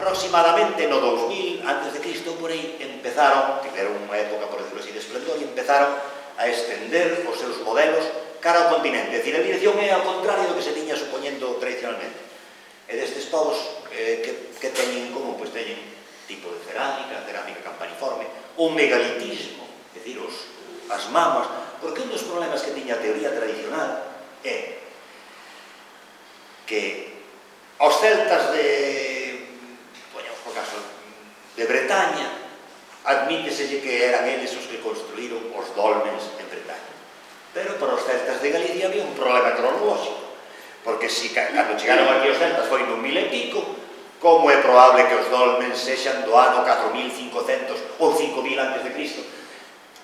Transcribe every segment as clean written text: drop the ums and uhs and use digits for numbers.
Aproximadamente no 2000 antes de Cristo, por aí, empezaron, tiveron unha época, por decirlo así, de esplendor, e empezaron a extender os seus modelos cara ao continente. É dicir, a dirección é ao contrario do que se tiña supoñendo tradicionalmente. E destes povos que teñen en común, pois teñen tipo de cerámica campaniforme, o megalitismo, é dicir, as mamas, porque un dos problemas que tiña a teoría tradicional é que os celtas de Bretaña, admíteselle que eran eles os que construíron os dolmens en Bretaña. Pero para os celtas de Galicia había un problema cronolóxico, porque se cando chegaron aquí os celtas foi no 1000 e pico, como é probable que os dolmens sexan do ano 4500 ou 5000 antes de Cristo?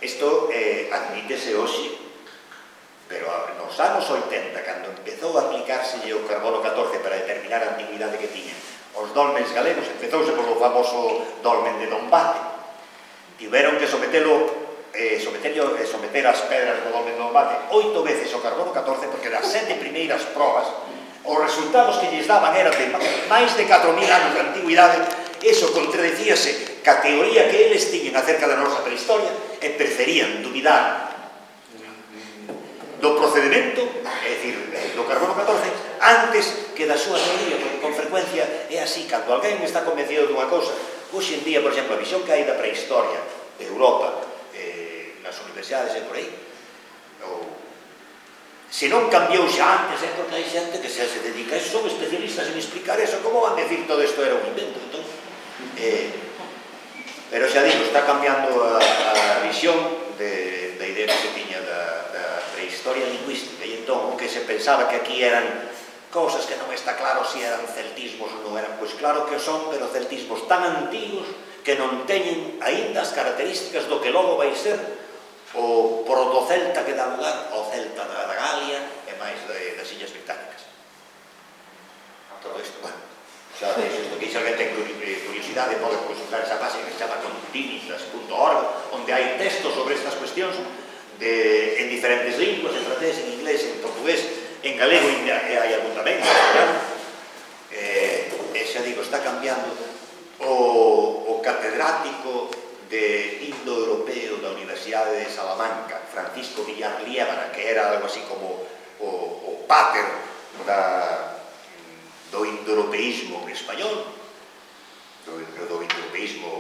Isto admítese hoxe, pero nos anos 80, cando empezou a aplicarselle o carbono 14 para determinar a antigüidade que tiñan os dolmens galegos, empezouse polo famoso dolmen de Dombate. Tiveron que someter as pedras do dolmen de Dombate 8 veces o carbono 14, porque das 7 primeiras probas os resultados que lles daban eran de máis de 4000 anos de antigüidade. Eso contradicíase ca teoría que eles tiñen acerca da nosa prehistoria e preferían dubidar do procedimento, é dicir, do carbono 14, antes que da súa teoría, porque con frecuencia é así, cando alguén está convencido dunha cousa. Hoxe en día, por exemplo, a visión que hai da prehistoria de Europa nas universidades e por aí, se non cambiou xa antes, é porque hai xente que se dedica a eso, son especialistas en explicar eso. Como van decir todo isto era un invento? Entón, pero xa digo, está cambiando a visión da idea que se tiña da prehistoria lingüística, e entón o que se pensaba que aquí eran cousas que non está claro se eran celtismos ou non eran, pois claro que son, pero celtismos tan antigos que non teñen aínda as características do que logo vai ser o protocelta que dá lugar ao celta da Galia e máis das Illas Británicas. Todo isto, bueno, xa isto que se alguén ten curiosidade pode consultar esa página que se chama continitas.org, onde hai textos sobre estas cuestións en diferentes linguas, en francés, en inglés, en portugués, en galego, e hai algún tamén, xa digo, está cambiando o catedrático de indoeuropeo da Universidade de Salamanca, Francisco Villar Liébana, que era algo así como o pater do indoeuropeísmo español, do indoeuropeísmo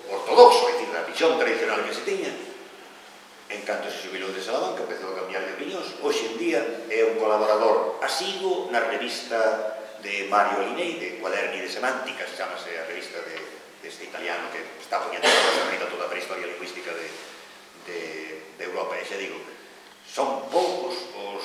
ortodoxo, é dicir, da visión tradicional que se tiña. En canto se xubilou de Salamanca, empezou a cambiar de opinións. Hoxe en día é un colaborador asiduo na revista de Mario Linei, de Cuaderni de Semántica, se chamase a revista deste italiano que está poñendo toda a prehistoria lingüística de Europa. E xa digo, son poucos os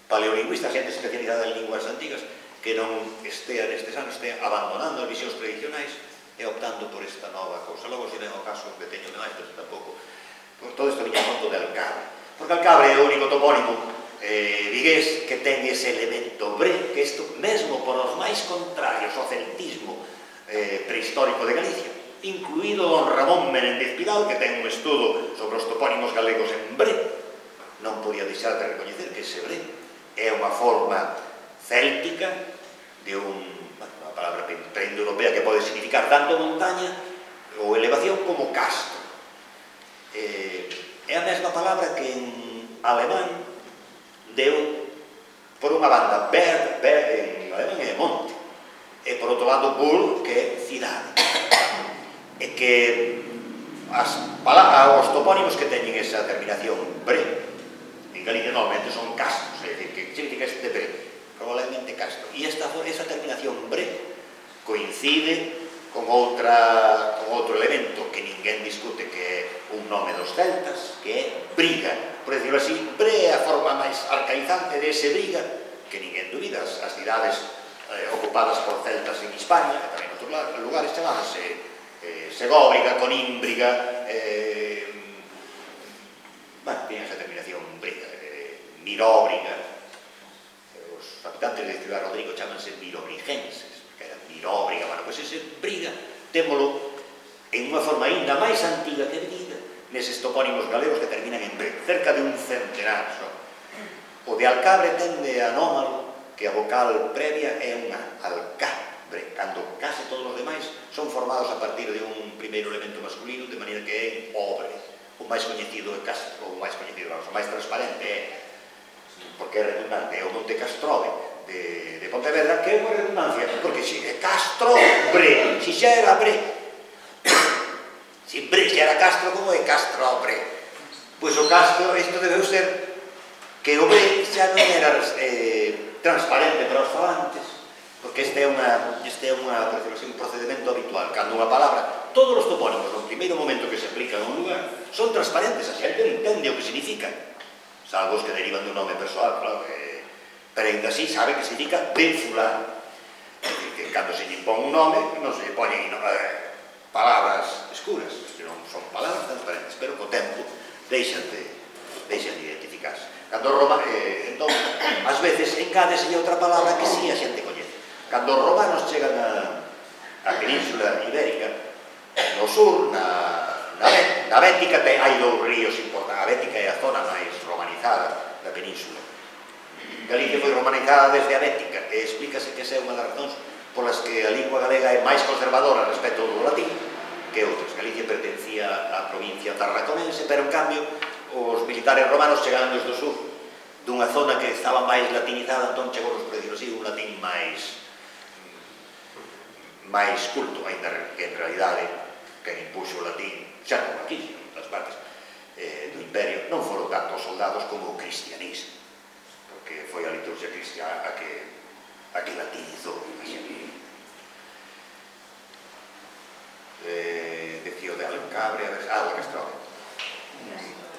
paleolingüistas, xente especializada en linguas antigas, que non estea nestes anos, estea abandonando as visións tradicionais e optando por esta nova cousa. Logo, se ven o caso de teño máis, pero tampouco. Todo isto viña conto de Alcabre, porque Alcabre é o único topónimo vigués que ten ese elemento bre, que isto mesmo por os máis contrarios ao celtismo prehistórico de Galicia, incluído don Ramón Menéndez Pidal, que ten un estudo sobre os topónimos galegos en bre, non podía deixar de recoñecer que ese bre é unha forma céltica de unha palabra preindoeuropea que pode significar tanto montaña ou elevación como castro. É a mesma palabra que en alemán deu por unha banda Berg en alemán é monte, e por outro lado Burg, que é cidade, e que os topónimos que teñen esa terminación bre en Galicia normalmente son castros, é dicir, que significa este bre, probablemente castro, e esa terminación bre coincide con outro elemento que ninguén discute, que é un nome dos celtas, que é Briga. Por decirlo así, Bre é a forma máis arcaizante de ese Briga, que ninguén dubida. As cidades ocupadas por celtas en Hispania, e tamén en outros lugares, chamábanse segóbriga, conímbriga, tiene esa terminación briga, miróbriga. Os habitantes de Ciudad Rodrigo chamanse mirobrigenses, que era miróbriga. Bueno, pois ese briga témolo en unha forma ainda máis antiga que briga neses topónimos galegos que terminan en bre, cerca de un centenar só. O de Alcabre tende anómalo que a vocal previa é unha alcabre, cando case todos os demais son formados a partir de un primeiro elemento masculino, de maneira que é obre. O máis coñecido é Castro, o máis coñecido, o máis transparente é, porque é redundante, é o Monte Castrobe de Pontevedra, que é unha redundancia, porque se é Castrobre, se xa era bre, se bre xa era Castro, como é Castrobre? Pois o Castro, isto debeu ser que o bre xa non era transparente para os falantes, porque este é un procedimento habitual. Cando unha palabra, todos os topónimos no primeiro momento que se aplican a un lugar son transparentes, a xente entende o que significan, salvo os que derivan do nome persoal, claro, pero ainda así sabe que significa de fulano. É dicir, que cando se lle impón un nome non se lle poñen palabras escuras, senón son palabras transparentes, pero co tempo deixan de identificarse. Cando entón, ás veces engádeselle outra palabra que si a xente coñece. Cando os romanos chegan á península ibérica, no sur, na Bética, hai dous ríos importantes. A Bética é a zona máis romanizada da península. Galicia foi romanizada desde a Bética, e explícase que esa é unha das razóns polas que a lingua galega é máis conservadora respecto do latín que outras. Galicia pertencía á provincia tarraconense, pero en cambio os militares romanos chegaron desde o sur dunha zona que estaba máis latinizada, entón chegou, por decirlo así, un latín máis culto, ainda que en realidade quen impuxo o latín, xa como aquí, en outras partes do imperio, non foron tanto os soldados como o cristianismo, porque foi a liturgia cristiana a que latinizou a xente. Decía o de Alcabre, de Castrobe.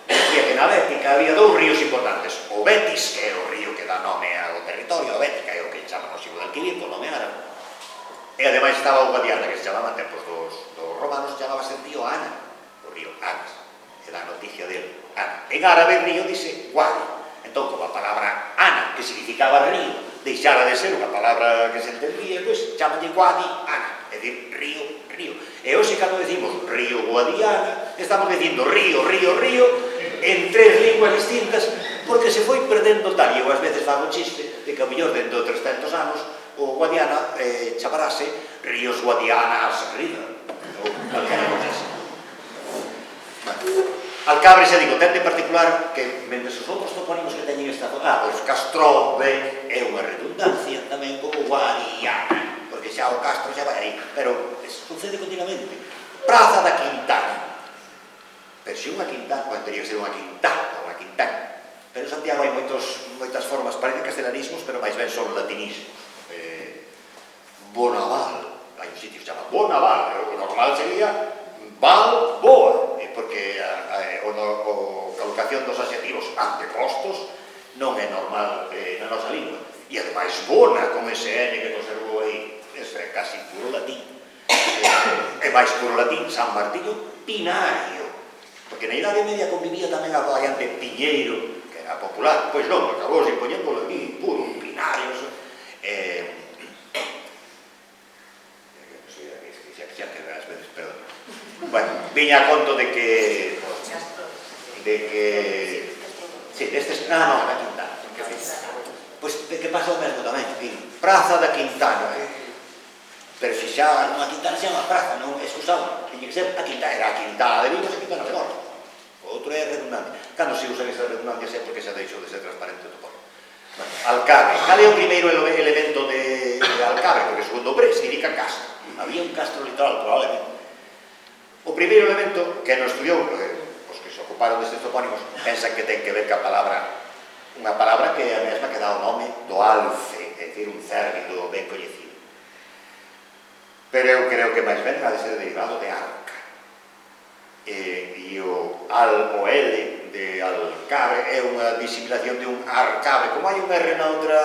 Decía que na Bética había dous ríos importantes, o Betis, que é o río que dá nome ao territorio, a Bética é o que chaman o Xigo de Alquilir, por nome árabe, e ademais estaba o Guadiana, que se chamaba en tempos dos romanos, chamábase río Ana, o río Anas, e dá noticia dele, Ana. En árabe río dice Guadi, entón como a palabra Ana, que significaba río, deixara de ser unha palabra que se entendía, pois chamanlle Guadi Ana, é dicir, río. E hoxe cando decimos río Guadiana, estamos dicindo río en tres linguas distintas, porque se foi perdendo tal, e eu ás veces fago chiste de que a mellor dentro de 300 anos o Guadiana chamarase ríos Guadianas Rida, ou calquera cosa así. Alcabre, xa digo, tende en particular que, mentres os outros topónimos que teñen esta zona, pois Castrobe é unha redundancia tamén como Guadiana, porque xa o Castro xa vai aí, pero sucede continuamente. Praza da Quintana, pero se unha quintana, teria que ser unha quintana, pero en Santiago hai moitas formas, parece castelanismos, pero máis ben son latinismos. Bonaval, hai un sitio que se chama Bonaval, o normal sería Balboa, porque a colocación dos adxetivos antepostos non é normal na nosa lingua, e ademais Bona, con ese N que conservou aí, eso é casi puro latín, é máis puro latín. San Martiño Pinario, porque na Idade Media convivía tamén a variante Piñeiro, que era popular, pois non, acabou se poñendo latín puro, Pinario, xa que ás veces, perdón. Bueno, viña a conto de que sí, destes, non, da Quintana, pois de que pasa o mesmo tamén, Praza da Quintana, pero se xa nunha quintana se chama praza, non é excusado, tiñe que ser a quintana, era a quintana de Vigo, a quintana de Borja, o outro é redundante. Cando se usan esas redundancias é porque xa deixou de ser transparente o topónimo. Alcabre, cal é o primeiro elemento de Alcabre? Porque segundo o bre significa castro, había un castro litoral probablemente. O primeiro elemento que non estudiou, os que se ocuparon destes topónimos pensan que ten que ver ca palabra, unha palabra que é a mesma que dá o nome do alce, é dicir, un cérvido ben coñecido. Pero eu creo que máis ben ha de ser derivado de arca. E o al o L de Alcabre é unha disimilación de un arcabre. Como hai un R na outra,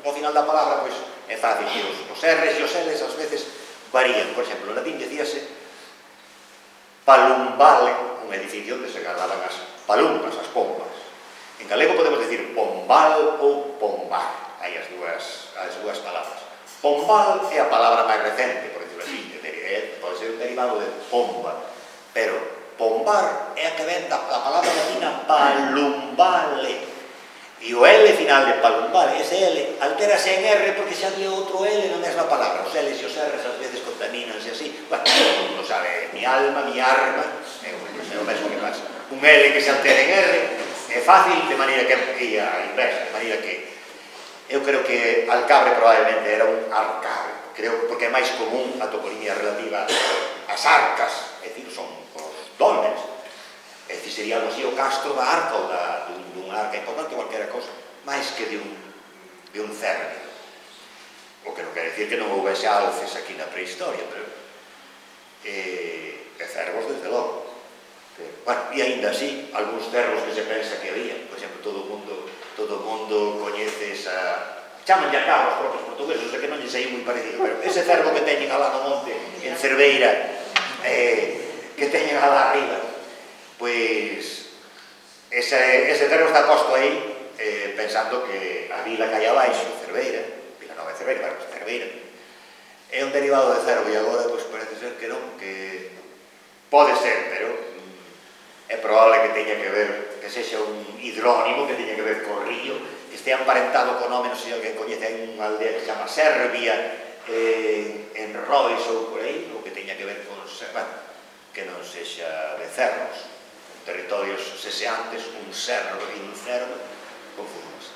ao final da palabra, pois é fácil que os R's e os L's ás veces varían. Por exemplo, en latín decíase Palumbale, un edificio onde se guardaban as palumbas, as pombas. En galego podemos decir pombal ou pombar, hai as dúas palabras. Pombal é a palabra máis recente, por decirlo así, pode ser un derivado de pomba, pero pombar é a que ven da palabra latina palumbale. E o L final de palumbale, ese L, altérase en R porque xa había outro L na mesma palabra. Os L's e os R's ás veces contamínanse así. Bueno, non sabe, mi alma, mi arma, é o mesmo que pasa. Un L que se altera en R é fácil, de maneira que é a inversa, de maneira que eu creo que Alcabre probablemente era un arcabre, creo, porque é máis común a toponimia relativa ás arcas, é dicir, son os dolmens, é dicir, sería algo así o castro da arca ou dunha arca importante ou calquera cosa, máis que de un cerve. O que non quer decir que non houvese alces aquí na prehistoria, pero cervos desde logo. Bueno, e aínda así, algúns cervos que se pensa que había, por exemplo, todo o mundo coñece esa... Chamanlle a cabo os propios portugueses, que non lle sei moi parecido, pero ese cervo que teñen alá no monte, en Cerveira, que teñen alá arriba, pois ese cervo está posto aí pensando que a vila que hai abaixo, Cerveira, Vila Nova de Cerveira, bueno, Cerveira, é un derivado de cervo e agora pois parece ser que non, que pode ser, pero é probable que teña que ver, que sexa un hidrónimo, que teña que ver co río, que este emparentado co nome, non sei se alguén coñece, hai unha aldea que se chama Servia, en Rois ou por aí, ou que teña que ver con, bueno, que non sexa de cerros, territorios seseantes, un cerro e un cervo, confundimos.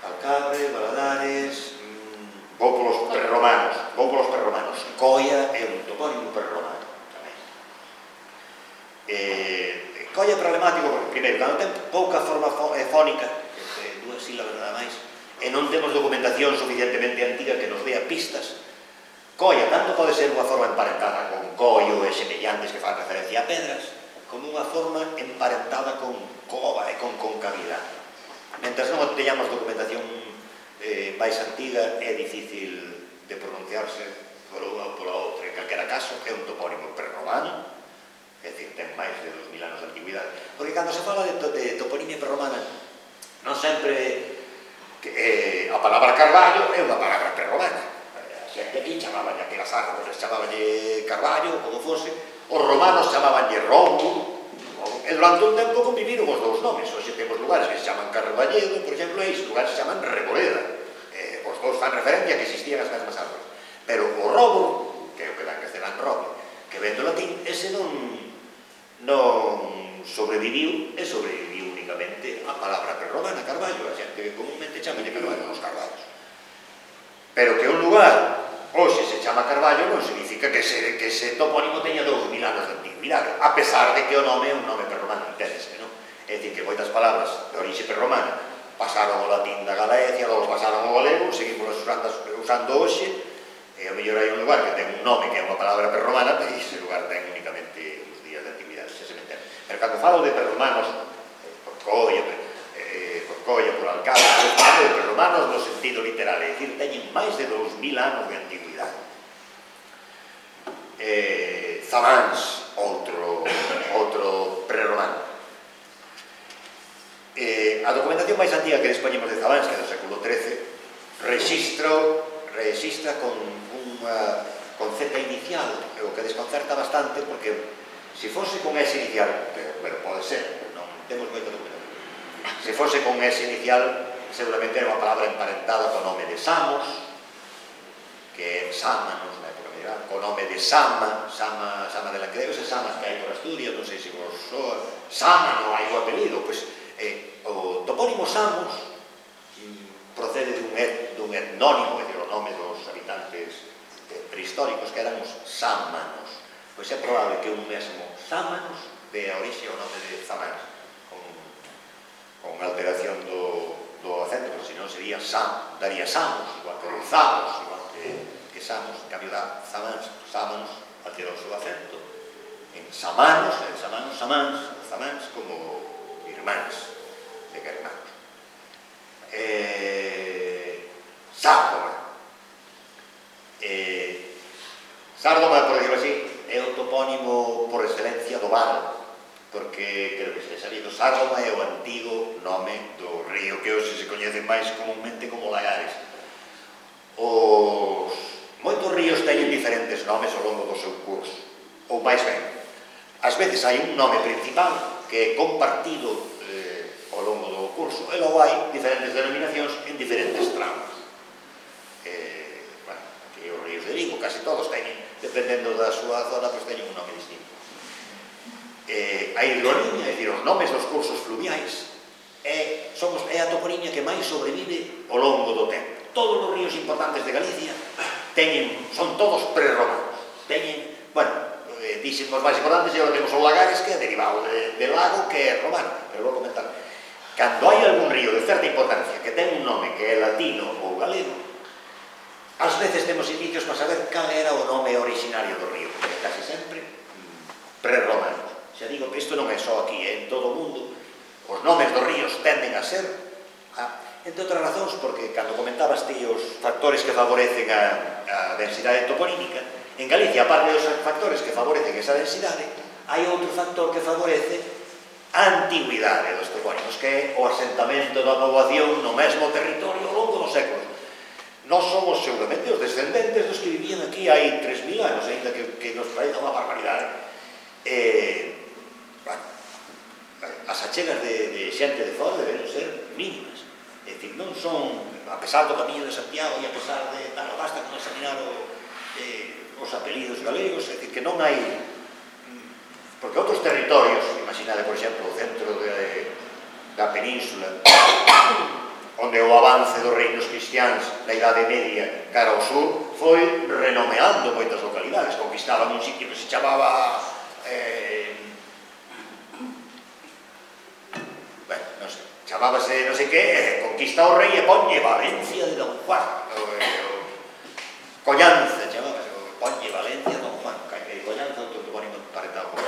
Alcabre, Valadares, vou polos prerromanos, Coia é un topónimo prerromano. Colla problemático porque, primeiro, cando ten pouca forma fónica, dúas sílabas nada máis, e non temos documentación suficientemente antiga que nos dea pistas. Colla tanto pode ser unha forma emparentada con collo e semellantes que fan referencia a pedras, como unha forma emparentada con cova e con concavidade. Mentras non teñamos documentación máis antiga, é difícil de pronunciarse por unha ou pola outra. En calquera caso, é un topónimo prerromano, é dicir, ten máis de 2000 anos de antigüidade. Porque cando se fala de toponimia prerromana, non sempre a palabra Carballo é unha palabra prerromana. A xente aquí chamaban aquelas árboles, chamabanlle Carballo, como fose, os romanos chamabanlle Rómulo, e durante un tempo conviviron os dous nomes. Hoxe temos lugares que se chaman Carballedo, por exemplo, e lugares que se chaman Reboleda. Os dous fan referencia que existían as mesmas árboles. Pero o Rómulo, que é o que dan castelán roble, que ven do latín, ese non sobreviviu, e sobreviviu únicamente a palabra prerromana, Carballo, a xente que comúnmente chamalle Carballo os Carballos. Pero que un lugar hoxe se chama Carballo non significa que ese topónimo teña 2000 anos de antigüidade, a pesar de que o nome é un nome prerromano, entendese, non? É dicir, que moitas palabras de orixe prerromana pasaron ao latín da Galaecia, logo pasaron ao galego, seguimos usando hoxe, e ao mellor hai un lugar que ten un nome que é unha palabra prerromana, e ese lugar ten únicamente os días de antigüidade, se me entende. Pero cando falo de prerromanos, por Coia, por Alcabre, falo de prerromanos no sentido literal, é dicir, teñen máis de 2000 anos de antigüidade. Zamáns, outro prerromano. A documentación máis antiga que dispoñemos de Zamáns, que é do século XIII, registra con Z inicial, o que desconcerta bastante, porque se fose con S inicial, pero pode ser, non temos moita documentación, se fose con S inicial, seguramente era unha palabra emparentada co nome de Samos, que é Sámanos na época medieval, co nome de Sama de la Creus, e Samas que hai por Asturias, non sei se vos soa, Sámano hai o apelido, pois o topónimo Samos procede dun etnónimo, é dicir, o nome dos habitantes prehistóricos que eran os sámanos. Pois é probable que un mesmo sámanos dé a orixe ao nome de Zamáns, con alteración do acento, porque senón sería daría Samos, igual que Zamos, igual que Samos, en cambio da Zamáns, Sámanos alterou o seu acento en Samanos, Zamáns como irmáns de que hermanos. Sárdoma, por decirlo así, é o topónimo do Val, porque creo que se sabido Sárgoma é o antigo nome do río que hoxe se coñece máis comúnmente como Lagares. Moitos ríos teñen diferentes nomes ao longo do seu curso, ou máis ben, ás veces hai un nome principal que é compartido ao longo do curso, e logo hai diferentes denominacións en diferentes tramos. Aquí os ríos de Vigo, casi todos teñen, dependendo da súa zona, pois teñen un nome distinto. A hidroliña, é dicir, os nomes dos cursos fluviais, é a toponimia que máis sobrevive ao longo do tempo. Todos os ríos importantes de Galicia son todos prerromanos. Dicen os máis importantes, e agora temos o Lagares, que é derivado de lago, que é romano, pero vou comentar. Cando hai algún río de certa importancia que ten un nome que é latino ou galego, ás veces temos indicios para saber cal era o nome originario do río, porque casi sempre prerromanos. Xa digo que isto non é só aquí, é en todo o mundo. Os nomes dos ríos tenden a ser, entre outras razóns, porque cando comentabas ti os factores que favorecen a densidade toponímica, en Galicia, aparte dos factores que favorecen esa densidade, hai outro factor que favorece a antigüidade dos topónimos, que é o asentamento da poboación no mesmo territorio ao longo dos séculos. Nós somos seguramente os descendentes dos que vivían aquí hai 3.000 anos, ainda que nos parece unha barbaridade. As achegas de xente de fora deben ser mínimas, é dicir, non son, a pesar do Camiño de Santiago e a pesar de tal, basta con examinar os apelidos galegos, é dicir, que non hai, porque outros territorios, imaginade, por exemplo, o centro da península, onde o avance dos reinos cristiáns na Idade Media cara ao sur foi renomeando moitas localidades, conquistaban un sitio que se chamaba chamábase non sei que, conquista o rei e ponlle Valencia de Don Juan, Collanza chamábase, ponlle Valencia de Don Juan, Collanza outro topónimo parentado con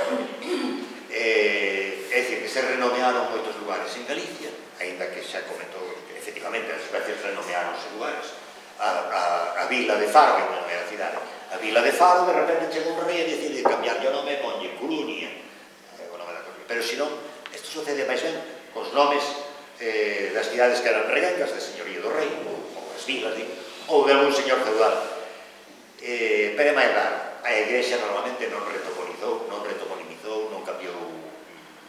é dicir, que se renomearon moitos lugares en Galicia, aínda que xa comentou que efectivamente as especies renomearonse lugares. A vila de Faro, que non era a cidade, a vila de Faro de repente chegou un rei e decide cambiar o nome e ponlle Coruña, pero senón, isto sucede máis ben cos nomes das cidades que eran regangas, de señorío do rei, ou das vilas, ou de algún señor feudal. Pero é máis raro. A Igrexa normalmente non retoponimizou, non cambiou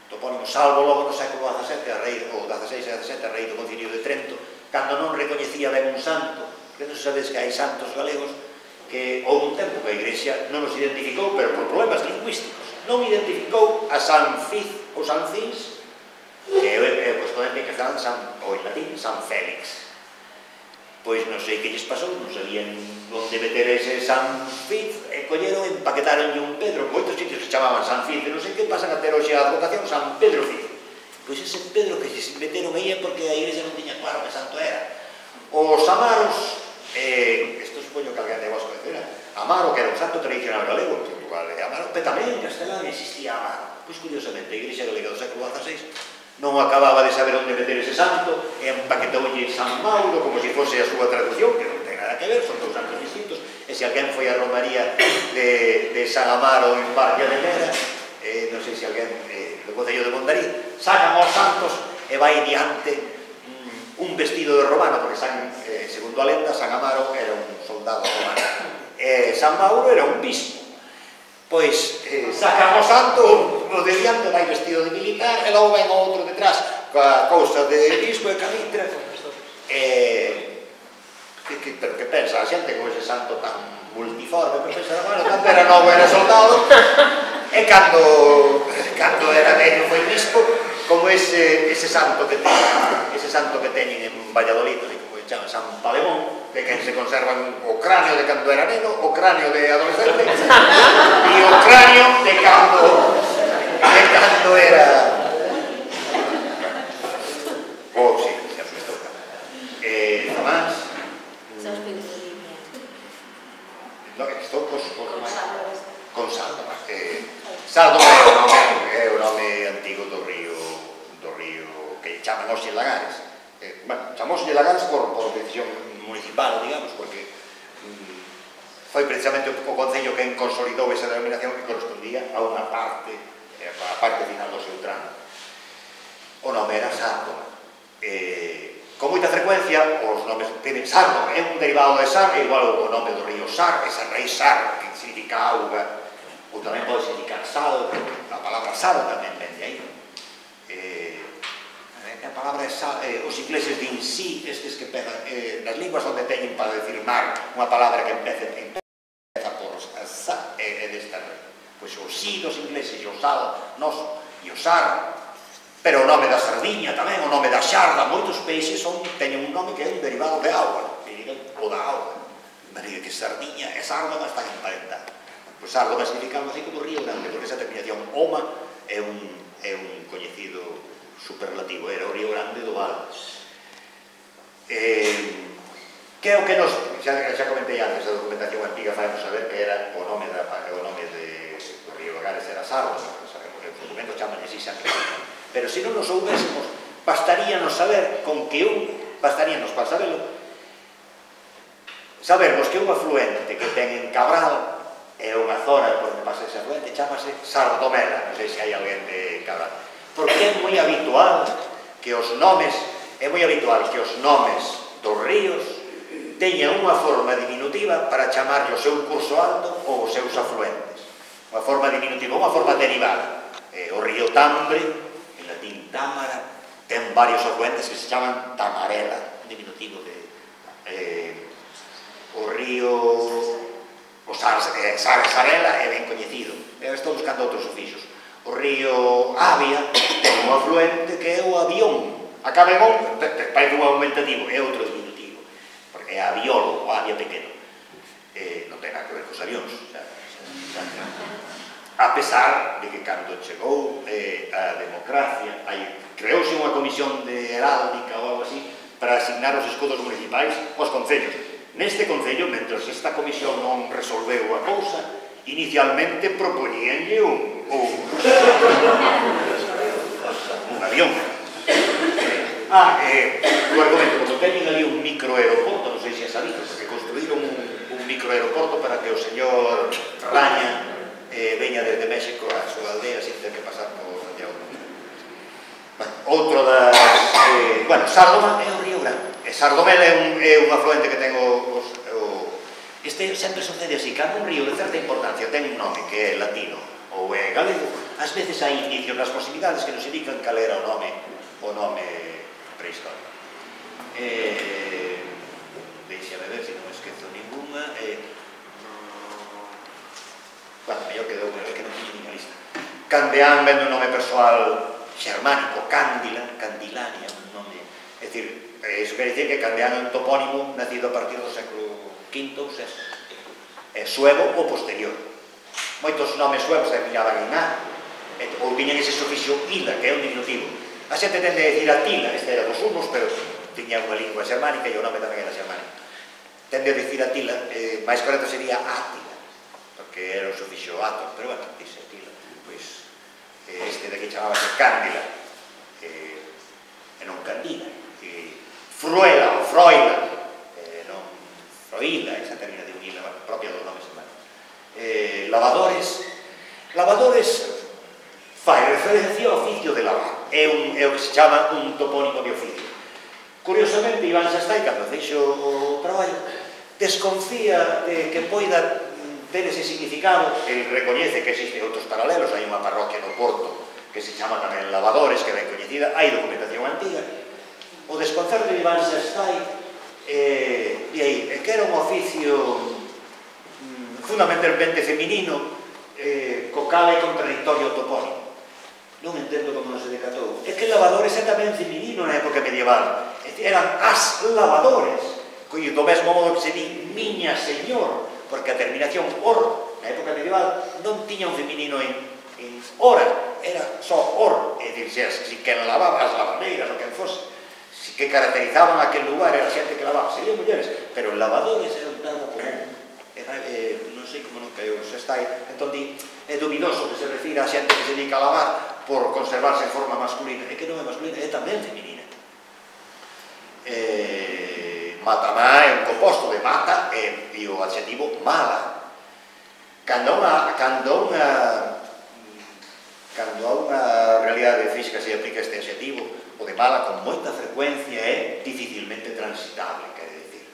topónimos, salvo logo no século XVII, ou XVI e XVII, a rei do Concilio de Trento, cando non recoñecía ben un santo, que non sabedes que hai santos galegos, que houve un tempo que a Igrexa non os identificou, pero por problemas lingüísticos, non identificou a San Fiz ou San Cins, que é postamente que estaban ou en latín San Félix. Pois non sei que lles pasou, non sabían onde meter ese San Fiz, e colleron e empaquetaron un Pedro. Moitos sitios se chamaban San Fiz, e non sei que pasan a ter hoxe a advocación San Pedro Fiz. Pois ese Pedro que se meteron aí é porque a Igrexa non tiña claro que santo era. Os amaros, isto supoño que alguén de vos coñecera, Amaro, que era un santo tradicional galego en Portugal, Amaro, pero tamén en Castelán existía Amaro. Pois curiosamente, a Igrexa galega do século XVI non acababa de saber onde meter ese santo, e empaquetoulle San Mauro como se fose a súa traducción, que non ten nada que ver, son dous santos distintos, e se alguén foi a Romaría de San Amaro en Parlla de Mera, non sei se alguén do Concello de Mondarí, sacan aos santos e vai diante un vestido de romano, porque segundo a lenda, San Amaro era un soldado romano, e San Mauro era un bispo. Pois sacan o santo, o de diante vai vestido de militar, e logo ven o outro detrás coa cousa de bispo e calitra. Pero que pensa a xente con ese santo tan multiforme? Pero pensa, bueno, tanto era novo, era soldado, e cando era vello foi bispo, como ese santo que teñen en Valladolid, como se chama San Palemón, que quen se conservan o cráneo de cando era neno, o cráneo de adolescente e o cráneo de cando era sí, xa me estou más estou con Saldo Saldo é o nome antigo do río que chaman os Lagares. Chamamos Lagares por decisión municipal, digamos, porque foi precisamente o Concello quen consolidou esa denominación que correspondía a unha parte, a parte final do seu tramo. O nome era Sárdoma. Con moita frecuencia, os nomes tienen Sárdoma, é un derivado de Sar, é igual o nome do río Sar, esa raíz Sar, que significa auga, ou tamén pode significar sal, a palabra sal tamén ven de aí. A palabra é sal, os ingleses din sí, estes que empezan, nas linguas onde teñen para decir mar, unha palabra que empeza por sa, é desta raíz. Pois o sí dos ingleses, e o sal noso, e o sar, pero o nome da sardiña tamén, o nome da xarda, moitos peixes teñen un nome que é un derivado de auga, ou da auga. María que sardiña e sárdoma están emparentadas. Pois sárdoma significa algo así como río grande, porque esa terminación oma é un coñecido superlativo, era o río grande do Val. Que é o que nos, xa comentei antes, a documentación antiga faemos saber que era o nome do río Gales era Sárdoma, os documentos chaman así sempre. Pero se non nos soubésemos, bastaríanos saber con que bastaríanos para sabermos que un afluente que ten en Cabral é unha zona por onde pasa ese afluente, chamase Sardomela, non sei se hai alguén de Cabral. Porque é moi habitual que os nomes dos ríos teñan unha forma diminutiva para chamarlle o seu curso alto ou os seus afluentes. Unha forma diminutiva, unha forma derivada. O río Tambre, Támara, ten varios afluentes que se chaman Tamarela, un diminutivo de o río Sarela é ben coñecido, estou buscando outros oficios. O río Avia ten un afluente que é o Avión, acaba en on, parece un aumentativo, é outro diminutivo, porque é Aviolo, o Avia pequeno, non ten nada que ver cos avións, a pesar de que cando chegou a democracia, creouse unha comisión de heráldica ou algo así para asignar os escudos municipais aos concellos. Neste concello, mentre esta comisión non resolveu a cousa, inicialmente propoñíanlle un avión. Luego, como teñen ali un microaeroporto, non sei se é sabido, porque construíron un microaeroporto para que o señor Raña veña desde México a súa aldea sin ter que pasar por Santiago. Outro das... Sárdoma é o río Grande. Sardomela é un afluente que ten este sempre sucede así, cando un río de certa importancia ten un nome que é latino ou é galego, ás veces hai indicios nas posibilidades que nos indican cal era o nome prehistórico. Deixame ver se non esquezo ninguna. Mellor que dou, é que non tiño ninguna lista. Candeán vendo un nome persoal xermánico, Candilania, un nome, é dicir, iso quer dicir que Candeán é un topónimo nacido a partir do século V ou VI, é suevo ou posterior. Moitos nomes suevos terminaban en A, ou tiñan ese sufixo ila, que é un diminutivo. A xente tende a dicir Atila, este era dos hunos, pero tiña unha lingua xermánica e o nome tamén era xermánico. Tende a dicir Atila, máis correcto sería Átila, porque era o sufixo ato, pero bueno, dice Atila, pois este de que chamábase Cándila, e non Candila, Fruela ou Froila, non Froila, esa terminación ila propia dos nomes hermanos. Lavadores fai referencia ao oficio de lavar, é o que se chama un topónimo de oficio. Curiosamente, Iván Sastai, cando fixo o traballo, desconfía de que poida ter ese significado. Ele recoñece que existen outros paralelos, hai unha parroquia no Porto que se chama tamén Lavadores, que é ben coñecida, hai documentación antiga. O desconcerto de Iván Sastai que era un oficio fundamentalmente feminino, co cal é contradictorio o topónimo. Non entendo como non se decatou. É que lavadores é tamén feminino na época medieval. Eran as lavadores, do mesmo modo que se di miña señor, porque a terminación or, na época medieval, non tiña un feminino en hora, era só or, é dicir, se quen lavaba, as lavadeiras, o quen fose, que caracterizaban aquel lugar, era xente que lavaba, serían mulleres, pero lavadores era un termo común. Non sei como non caeu se está aí, entón é dubidoso que se refira a xente que se dedica a lavar por conservarse en forma masculina, é que non é masculina, é tamén feminina. Matamá é un composto de mata e o adxetivo mala. Cando se aplica este adxetivo, o de mala con moita frecuencia é dificilmente transitable, quer dicir.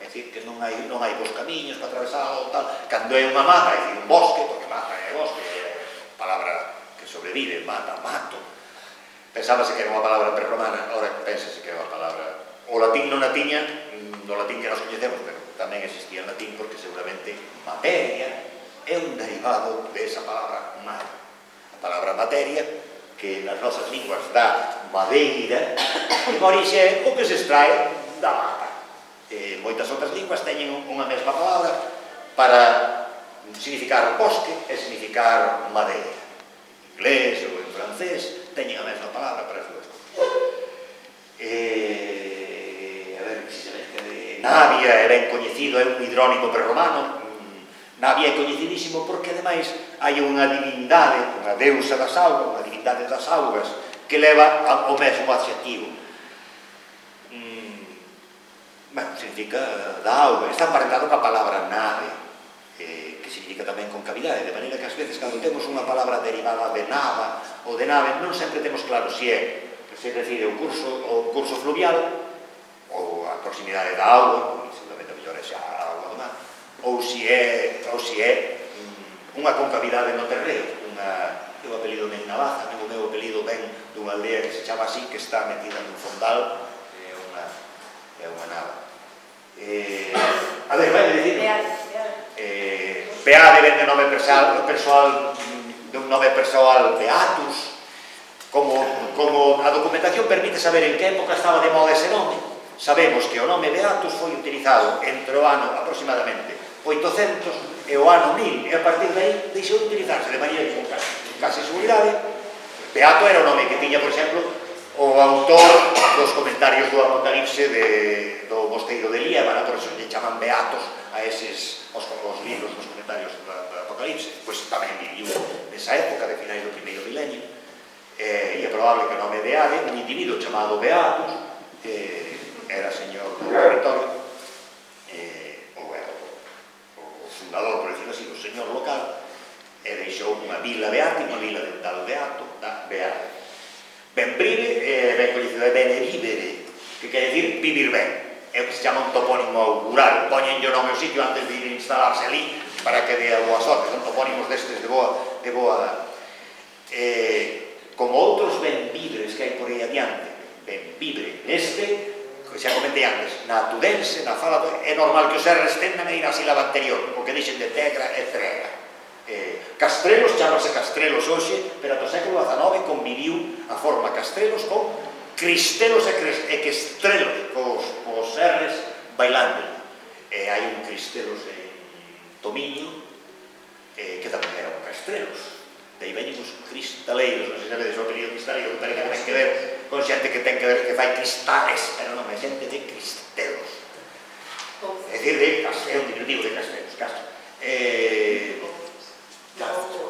É dicir, que non hai bons camiños para atravesar ou tal. Cando é unha mata, é dicir, un bosque, porque mata é bosque, é palabra que sobrevive, mata, mato. Pensábase que era unha palabra prerromana, ahora pensase que é unha palabra... O latín non a tiña, no latín que nos coñecemos, pero tamén existía en latín porque seguramente materia é un derivado desa palabra mata. A palabra materia, que nas nosas linguas dá madeira, en orixe é o que se extrae da mata. Moitas outras linguas teñen unha mesma palabra para significar bosque e significar madeira. En inglés ou en francés teñen a mesma palabra para as dúas cousas. A ver, precisamente de Navia é ben coñecido, é un hidrónimo prerromano. Navia é coñecidísimo porque, ademais, hai unha divindade, unha deusa das augas, unha divindade das augas, que leva ao mesmo adxetivo. Bueno, significa da auga. Está emparentado coa palabra nave, que significa tamén concavidade, de maneira que, ás veces, cando temos unha palabra derivada de nava ou de nave, non sempre temos claro se refire ao curso fluvial, ou a proximidade da auga, seguramente a mellor é xa a auga do mar, ou se é unha concavidade no terreo. Eu apelido ben Navaza, o meu apelido ben dunha aldea que se chama así, que está metida nun fondal, é unha nava. A ver, vai dicir Beade ven de nome persoal, dun nome persoal Beatus. Como a documentación permite saber en que época estaba de moda ese nome, sabemos que o nome Beatus foi utilizado entre o ano aproximadamente 800 e o ano 1000, e a partir de aí deixou de utilizarse de maneira con casi seguridade. Beato era o nome que tiña, por exemplo, o autor dos comentarios do Apocalipse do mosteiro de Liébana, por eso lle chaman beatos a eses os libros dos comentarios do Apocalipse. Pois tamén viviu nesa época de finais do primeiro milenio, e é probable que o nome de Ade, un individuo chamado Beatus, era señor do territorio, ou era o fundador, por decirlo así, o señor local, e deixou unha vila beata e unha vila de tal beato, beata. Benbrive é ben coñecido de Benevivere, que quer dicir vivir ben. É o que se chama un topónimo augural. Poñen o nome ao sitio antes de ir a instalarse ali para que dé a boa sorte. Son topónimos destes de boa como outros benvibres que hai por aí adiante. Benvibre neste, que xa comentei antes, na tudense, na fala, é normal que os R's tendan a ir á sílaba anterior, o que dixen de tegra e trega. Castrelos, chamase Castrelos hoxe, pero ata o século XIX conviviu a forma Castrelos con Cristelos e Questrelos, cos R's bailando. Hai un Cristelos en Tomiño, que tamén era un Castrelos. De aí veñen os cristaleiros, non se sabe de seu apelido cristaleiro, que ten que ver con xente que ten que ver que fai cristales, pero non é xente de Cristelos. É dicir, é un diminutivo de Castrelos, Castro.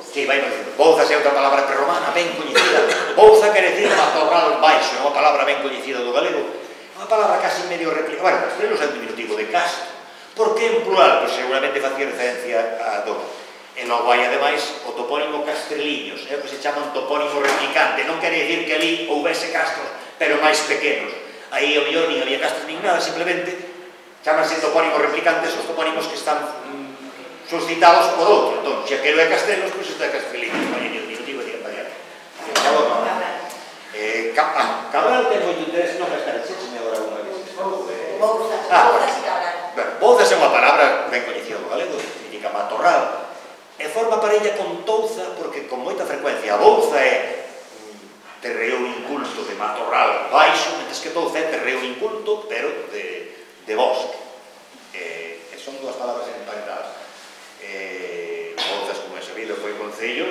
Sí, vai dicindo. Bouzas é outra palabra prerromana ben coñecida. Bouza quer dicir matorral baixo, é unha palabra ben coñecida do galego. É unha palabra casi medio replicada. Bueno, Castrelos é un diminutivo de Castro. Por que en plural? Pois seguramente facía referencia a dor. E logo hai, ademais, o topónimo Castreliños, é o que se chama un topónimo replicante. Non quere dicir que ali houvese castros, pero máis pequenos. Aí, ao mellor, nin había castros nin nada, simplemente chamanse topónimos replicantes os topónimos que están suscitados por outro. Entón, se aquelo é Castrelos, pois isto é Castreliños. Vai en diminutivo, digan para allá. Cabral ten moito interés, non me espera, xéxeme agora unha vez. Bouzas e Cabral. Bouzas é unha palabra ben coñecida do galego, significa matorral. E forma parella con touza, porque con moita frecuencia a bouza é terreo inculto de matorral baixo, mentres que touza é terreo inculto, pero de bosque. Son dúas palabras emparentadas. Bouzas, como é sabido, foi concello,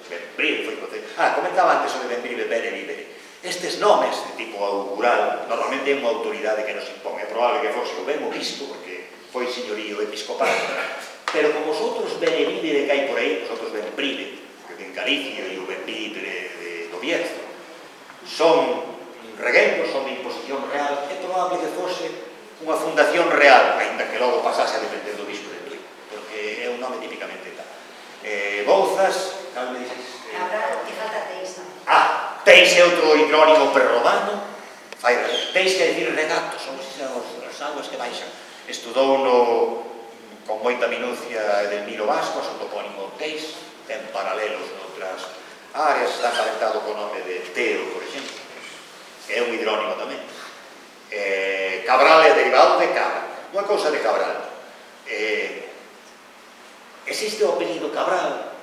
Benbrive foi concello. Comentaba antes sobre Benbrive, Benevivere. Estes nomes de tipo augural, normalmente é unha autoridade que nos impón. É probable que fose o ben obispo, porque foi señorío episcopal. Pero como os outros Benevivere que hai por aí, os outros Benbrive, que en Galicia e o Benvivere do Bierzo, son reguengos, son de imposición real, é probable que fose unha fundación real, ainda que logo pasase a depender do bispo de Tui, porque é un nome típicamente tal. Bouzas, cal me dices? Cabral, e falta Teiza. Teis é outro hidrónimo prerromano, teis que decir regato, son as augas que baixan. Estudou con moita minucia Edelmiro Vascos, o topónimo Teis, ten paralelos noutras áreas, está calentado co nome de Teo, por exemplo, que é un hidrónimo tamén. Cabral é derivado de cabra. Unha cousa de Cabral, existe o apelido Cabral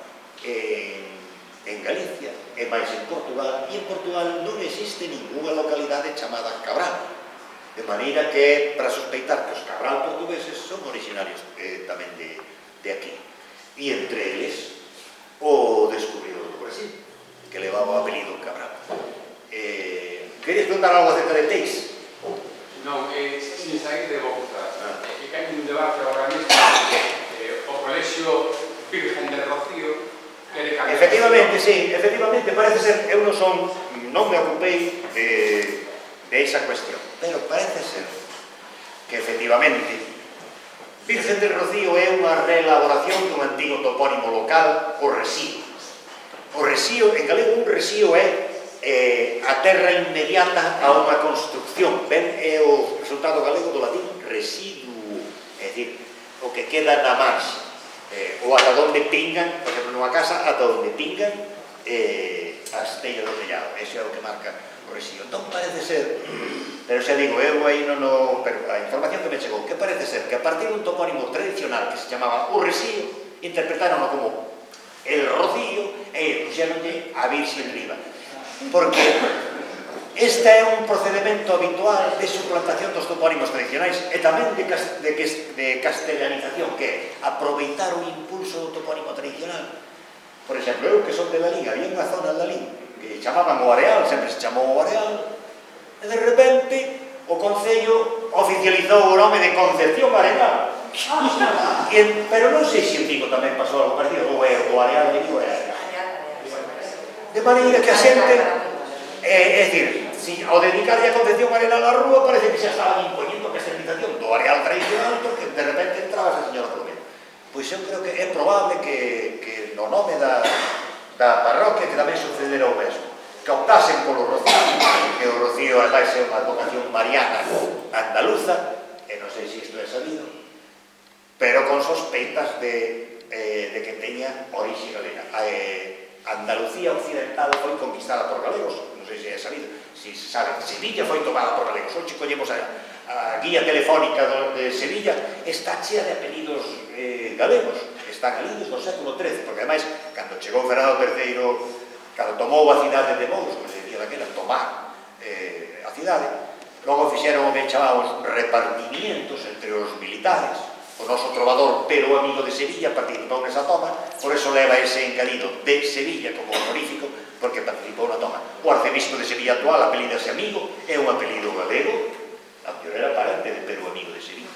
en Galicia e máis en Portugal, e en Portugal non existe ninguna localidade chamada Cabral, de maneira que para sospeitar que os Cabral portugueses son originarios tamén de aquí, e entre eles o descubridor do Brasil, que levaba o apelido Cabral. Queres contar algo acerca de Teis? Non, sin sair de Bouza, que hai un debate ahora mesmo o Colexio Virgen del Rocío quere cambiar. Efectivamente, sí, efectivamente, parece ser, eu non me ocupei de esa cuestión, pero parece ser que efectivamente Virgen del Rocío é unha reelaboración dun antigo topónimo local, o Resío. O Resío, en galego, un resío é a terra inmediata a unha construcción. Ben, é o resultado galego do latín residuo, é dicir, o que queda na marxa, ou ata onde pingan, por exemplo, nunha casa, ata onde pingan as tellas do tellado. Ese é o que marca o resíduo. Entón parece ser, pero xa digo, eu aí non, pero a información que me chegou, que parece ser que a partir dun topónimo tradicional que se chamaba o resíduo, interpretaron como el Rocío e puxeronlle a Virxen riba. Porque este é un procedimento habitual de suplantación dos topónimos tradicionais e tamén de castellanización, que é aproveitar o impulso do topónimo tradicional. Por exemplo, eu que son de Lalín, había unha zona de Lalín que chamaban o Areal, sempre se chamou o Areal, e de repente o Concello oficializou o nome de Concepción Arenal. Pero non sei se en Vigo tamén pasou algo parecido, ou é o Areal de Vigo é Areal. De maneira que a xente, é dicir, ao dedicarlle a Concepción Arenal á rúa, parece que xa estaban impoñendo a castellanización do areal tradicional, porque de repente entrabas a señora Flomero. Pois eu creo que é probable que no nome da parroquia que tamén sucedera o mesmo, que optasen polo Rocío, que o Rocío vai ser unha advocación mariana andaluza, e non sei se isto é sabido, pero con sospeitas de que teña orixe galega. Andalucía occidental foi conquistada por galegos, non sei se é sabido, se sabe, Sevilla foi tomada por galegos. Hoxe collemos a guía telefónica de Sevilla, está chea de apelidos galegos, están ali desde o século XIII, porque ademais, cando chegou Fernando III, cando tomou a cidade de Mouros, como se decía daquela, tomar a cidade, logo fixeron o que chamamos repartimientos entre os militares. O noso trovador, pero amigo de Sevilla, participou nesa toma, por eso leva ese engadido de Sevilla como honorífico, porque participou na toma. O arcebispo de Sevilla actual, apelídase Amigo, é un apelido galego, a mellor era parente de Pero Amigo de Sevilla.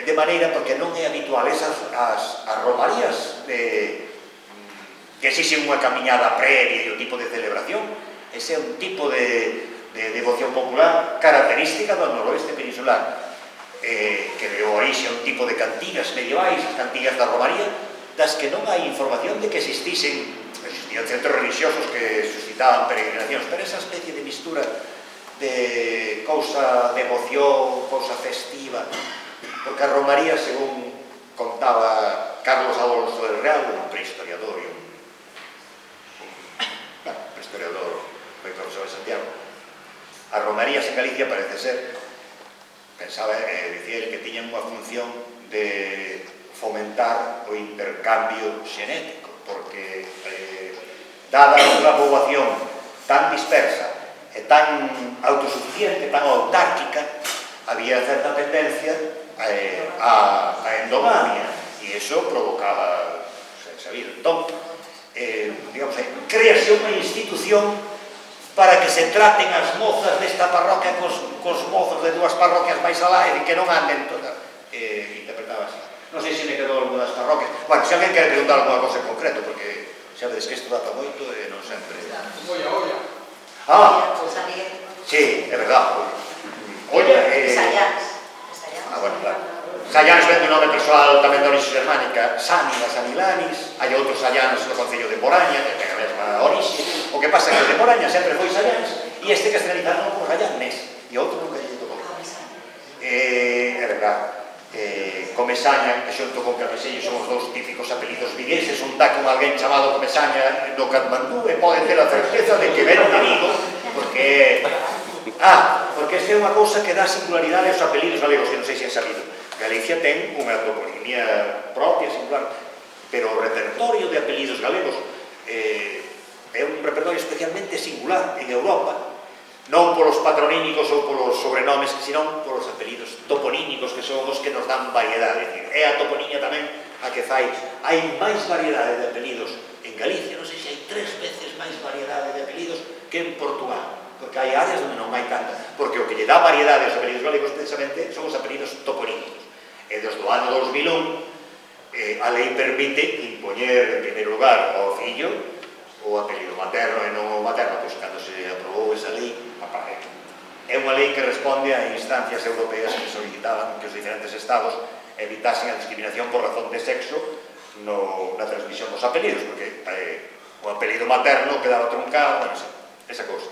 De maneira, porque non é habitual as romarías que exixen unha camiñada previa e o tipo de celebración, ese é un tipo de devoción popular característica do noroeste peninsular, que deu orixe a un tipo de cantigas medievais, as cantigas da Romaría, das que non hai información de que existían centros religiosos que suscitaban peregrinacións, pero esa especie de mistura de cousa de emoción, cousa festiva, porque a Romaría, según contaba Carlos Alonso del Real, un prehistoriador foi profesor de Santiago, a Romarías en Galicia parece ser, pensaba, dicía que tiñan unha función de fomentar o intercambio xenético, porque dada unha poboación tan dispersa e tan autosuficiente, tan autárquica, había certa tendencia a endogamia, e iso provocaba, sabido. Entón, digamos, créase unha institución para que se traten as mozas desta parroquia cos mozos de dúas parroquias máis alá e que non anden todas. Interpretaba así. Non sei se me quedou alguna das parroquias. Bueno, se alguén quere preguntar alguna cosa en concreto, porque xa vedes que isto data moito e non sempre... Olla. Ah, sí, é verdade. Olla e... Sayans. Bueno, claro. Sayans vende o nome persoal tamén da orixe germánica, Sánila, Sanilanis, hai outros Sayanos no concello de Moraña, que ten a mesma orixe. O que pasa é que o de Moraña sempre foi Sallans e este castellanizaron por Sallans e outro nunca lle tocou. É verdad. Comesaña, que xunto con Carmesello son os dous típicos apelidos vigueses, un dá con alguén chamado Comesaña no Katmandú e pode ter a certeza de que ven de Vigo, porque esta é unha cousa que dá singularidade aos apelidos galegos, que non sei se é sabido. Galicia ten unha toponimia propia, singular, pero o repertorio de apelidos galegos é un repertorio especialmente singular en Europa, non polos patronímicos ou polos sobrenomes, senón polos apelidos toponímicos, que son os que nos dan variedade. É a toponimia tamén a que fai. Hai máis variedade de apelidos en Galicia, non sei se hai 3 veces máis variedade de apelidos que en Portugal, porque hai áreas onde non hai tanta, porque o que lle dá variedade aos apelidos galegos precisamente son os apelidos toponímicos. E desde o ano 2001 a lei permite impoñer en primeiro lugar ao fillo o apelido materno e non o materno, pois cando se aprobou esa lei, é unha lei que responde a instancias europeas que solicitaban que os diferentes estados evitasen a discriminación por razón de sexo na transmisión dos apelidos, porque o apelido materno quedaba truncado, bueno, esa cousa.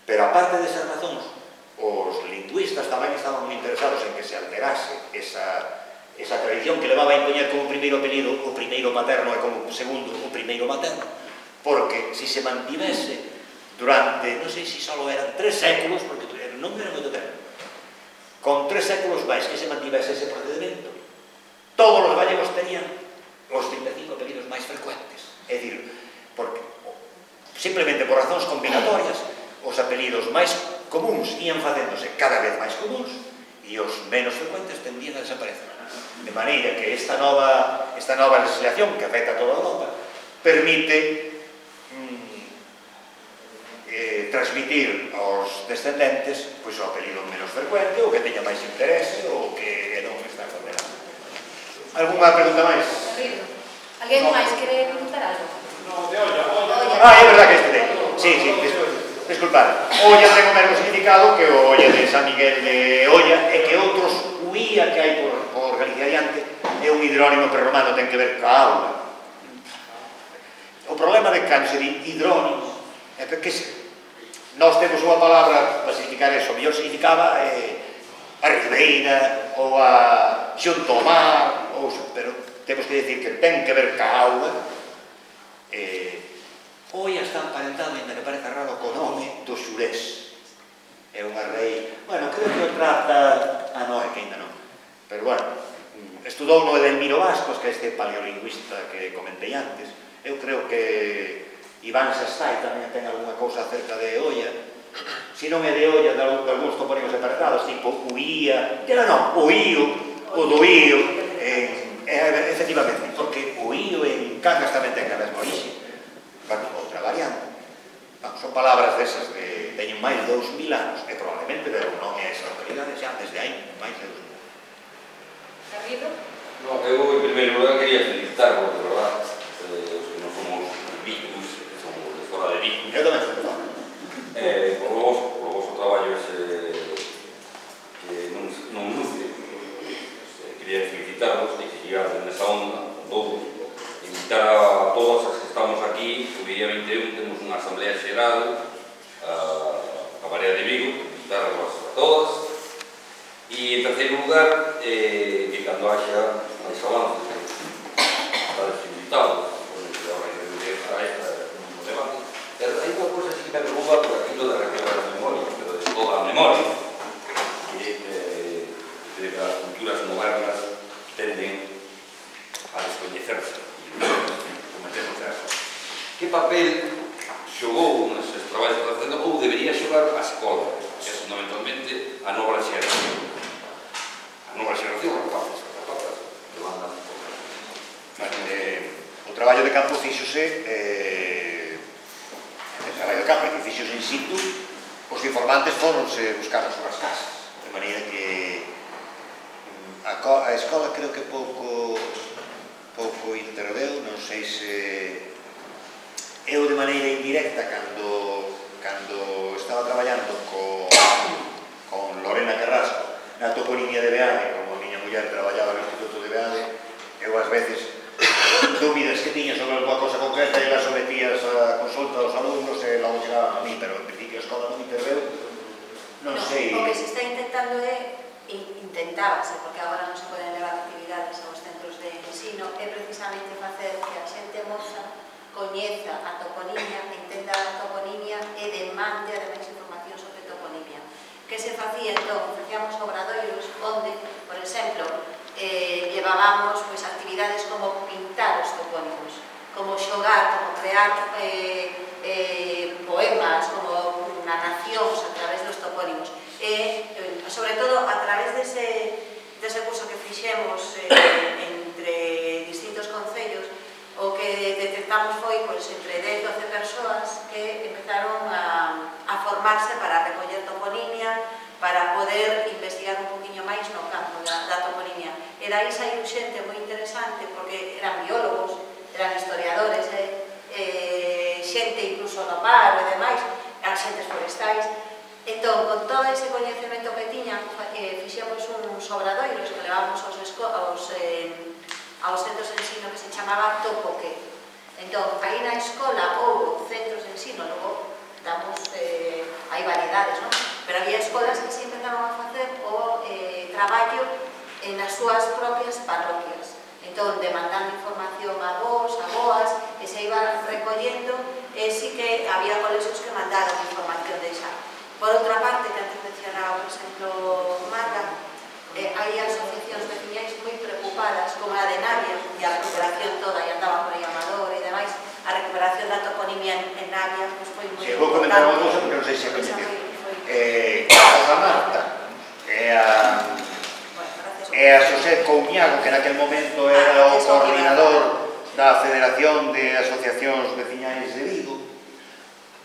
Pero aparte desas razóns, os lingüistas tamén estaban moi interesados en que se alterase esa tradición que levaba a impoñer como primeiro apelido o primeiro materno e como segundo o primeiro materno, porque se se mantivese durante, non sei se só eran 3 séculos, porque non era moito tempo, con 3 séculos máis que se mantivese ese procedimento, todos os galegos tenían os 35 apelidos máis frecuentes. É dicir, porque simplemente por razóns combinatorias os apelidos máis comuns ian facéndose cada vez máis comuns e os menos frecuentes tendían a desaparecer. De maneira que esta nova legislación que afecta a toda Europa permite transmitir aos descendentes pois o apelido menos frecuente, o que teña máis interese, ou que non está condenado. Algúnha pregunta máis? Alguén máis quere preguntar algo? No, de olla. É verdad que este ten. Sí, disculpad. Olla ten o mesmo significado que o olla de San Miguel de Olla, e que outros huía que hai por Galicia adiante é un hidrónimo prerromano, ten que ver ca auga. O problema de cando se di hidrónimo é que nós temos unha palabra para significar eso, o mellor significaba a ribeira ou a xunto ao mar, pero temos que dicir que ten que ver ca auga. Olla está emparentado, ainda que parece raro, co nome do Xurés. É unha rei, bueno, creo que o trata, non, é que ainda non, pero bueno, estudou no Edelmiro Vascos, que é este paleolingüista que comentei antes. Eu creo que Iván Sastai tamén ten algunha cousa acerca de Olla, se non é de Olla, de algúns topónimos emparentados, tipo Uía, que non, Uío, o do Ío, efectivamente, porque o Ío en Cangas tamén ten a mesma orixe, outra variante. Son palabras desas de teñen máis de 2000 anos, e probablemente deron nome a esa localidade xa desde hai máis de 2000. Garrido? No, eu en primeiro lugar quería felicitarvos, de verdad, os que non somos vicus, que somos de fora de vicus. Eu tamén sou de fora. Por vosso traballo ese que non luce. Quería felicitarvos e que llegades nesa onda con todos. Invitar a todas as que estamos aquí, o día 21 temos unha asamblea xeral a Marea de Vigo, invitarvos a todas. E en terceiro lugar, que cando haxa máis avances, estades invitados, a esta debate. Hai unha cosa que me preocupa por aquilo de recuperar a memoria, pero de toda a memoria, que as culturas modernas tenden a descoñecerse. Que papel xogou neses traballos que está facendo ou debería xogar a escola, que é fundamentalmente a nova xeración? A nova xeración, rapaces, que van a... O traballo de campo fíxose o traballo de campo que fíxose in situ, os informantes foronse buscar as súas casas, de maneira que a escola creo que pouco interveu, non sei se eu de maneira indirecta cando estaba traballando con Lorena Carrasco na toponimia de Beade, como a miña muller traballaba no Instituto de Beade, eu ás veces dúbidas que tiña sobre alguma cosa concreta e las sometías a consulta dos alumnos e logo chegaban a mí, pero en principio a escola non interveu, non sei... O que se está intentando é, intentábase, porque agora non se poden levar actividades aos centros de ensino, é precisamente facer que a xente moza coñeza a toponimia, entenda a toponimia e demande ademais información sobre toponimia. Que se facía entón? Facíamos obradoiros onde, por exemplo, llevábamos actividades como pintar os topónimos, como xogar, como crear poemas, como narracións a través dos topónimos. Sobre todo a través dese curso que fixemos entre distintos concellos, o que detectamos foi entre 10 e 12 persoas que empezaron a formarse para recoller toponimia, para poder investigar un poquinho máis no campo da toponimia. E dai saiu xente moi interesante, porque eran biólogos, eran historiadores, xente incluso no paro e demais, eran xentes forestais. Entón, con todo ese coñecemento que tiñan, fixemos uns obradoiros que levamos aos centros de ensino que se chamaba Topoque. Entón, aí na escola houve centros de ensino, logo damos, hai variedades, non? Pero había escolas que se empezaron a facer o traballo nas súas propias parroquias. Entón, demandando información a vos, a boas, e se iban recollendo, e sí que había colexios que mandaron información de xa. Por outra parte, que antes mencionaba, por exemplo, Marga, hai asociacións veciñais moi preocupadas, como a de Navia, e a recuperación toda, e andaba por aí Amador e demais, a recuperación da toponimia en Navia foi moi importante. Se vou comentar unha cousa, porque non sei se a coñeceu. A Marta e a Xosé Couñago, que naquel momento era o coordinador da Federación de Asociacións Veciñais de Vigo.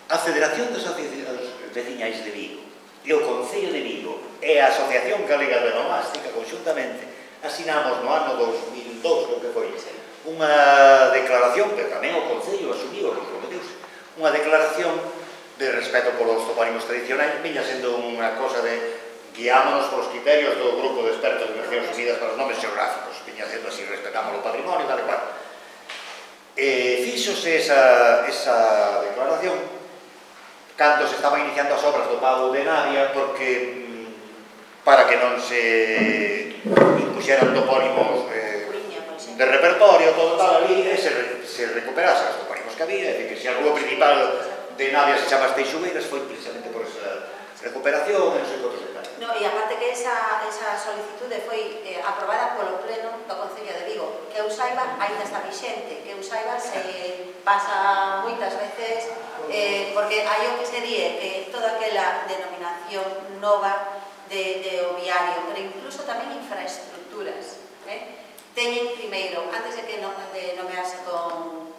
A Federación de Asociacións Veciñais de Vigo e o Concello de Vigo e a Asociación Galega de Onomástica conxuntamente asinamos no ano 2002, creo que foi, unha declaración, pero tamén o Concello asumiu, comprometeuse, unha declaración de respeto polos topónimos tradicionais, viña sendo unha cosa de guiámonos polos criterios do grupo de expertos de Nacións Unidas para os nomes xeográficos, viña sendo así, respetamos o patrimonio, tal e cual. Fíxose esa declaración cando se estaban iniciando as obras do Pau de Navia, porque para que non se impuxeran topónimos de repertorio, todo tal, ali se recuperasen os topónimos que había, é dicir, que se a rúa principal de Navia se chama Teixugueiras foi precisamente por esa recuperación, non sei que outros detalles. No, e aparte que esa solicitude foi aprobada polo Pleno do Concello de Vigo, que eu saiba, ainda está vixente, que eu saiba se pasa moitas veces, porque hai o que se die que toda aquela denominación nova de o viario, pero incluso tamén infraestructuras, teñen primeiro, antes de que nomearse con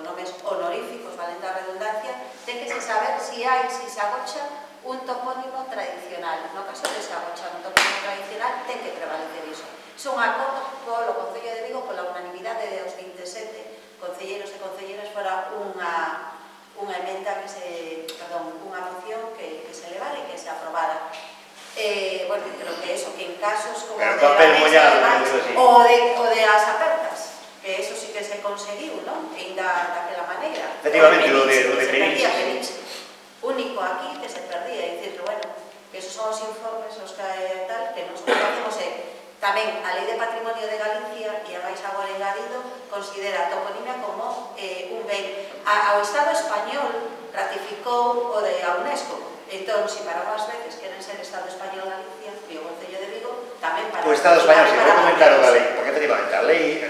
nomes honoríficos, valendo a redundancia, ten que se saber se se agocha un topónimo tradicional. No caso de se agochar un topónimo tradicional, ten que prevalecer iso. É un acordo polo Concello de Vigo, pola unanimidade dos 27 concelleiros e concelleiras, fora unha emenda unha moción que se levara e que se aprobara. Bueno, creo que eso, que en casos como o de as apertas, que eso sí que se conseguiu, non? Ainda daquela maneira. Efectivamente, lo de Peniche. Único aquí que se perdía, e dicir, bueno, que esos son os informes, os que tal, que nos facemos tamén a Lei de Patrimonio de Galicia, e a máis agora engadido, considera a toponimia como un ben. O Estado español ratificou o de a UNESCO. Entón, se para unhas veces queren ser Estado español Galicia e o Concello de Vigo, tamén para... O Estado español, se vou comentar o da lei, porque efectivamente a lei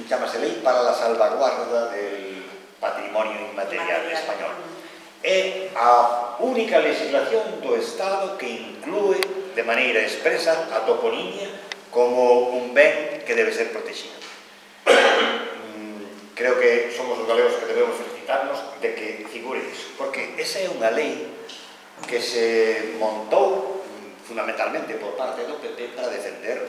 chamase Lei para la Salvaguarda del Patrimonio Inmaterial Español. É a única legislación do Estado que inclúe de maneira expresa a toponimia como un ben que debe ser protegido. Creo que somos os galegos que debemos felicitarnos de que figure iso, porque esa é unha lei que se montou fundamentalmente por parte do PP para defender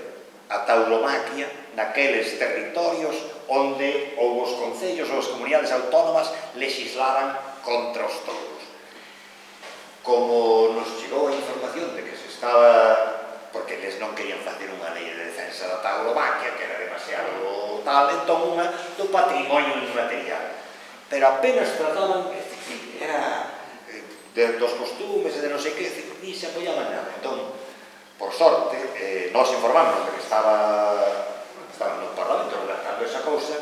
a tauromaquia naqueles territorios onde ou os concellos ou as comunidades autónomas legislaban contra os touros. Como nos chegou a información de que se estaba, porque eles non querían facer unha lei de defensa da tauromaquia, que era demasiado tal, entón unha do patrimonio inmaterial. Pero pero apenas trataban, era dos costumes e de non sei que, ni se apoyaban nada. Entón, por sorte, nós informamos de que estaba no Parlamento redactando esa cousa,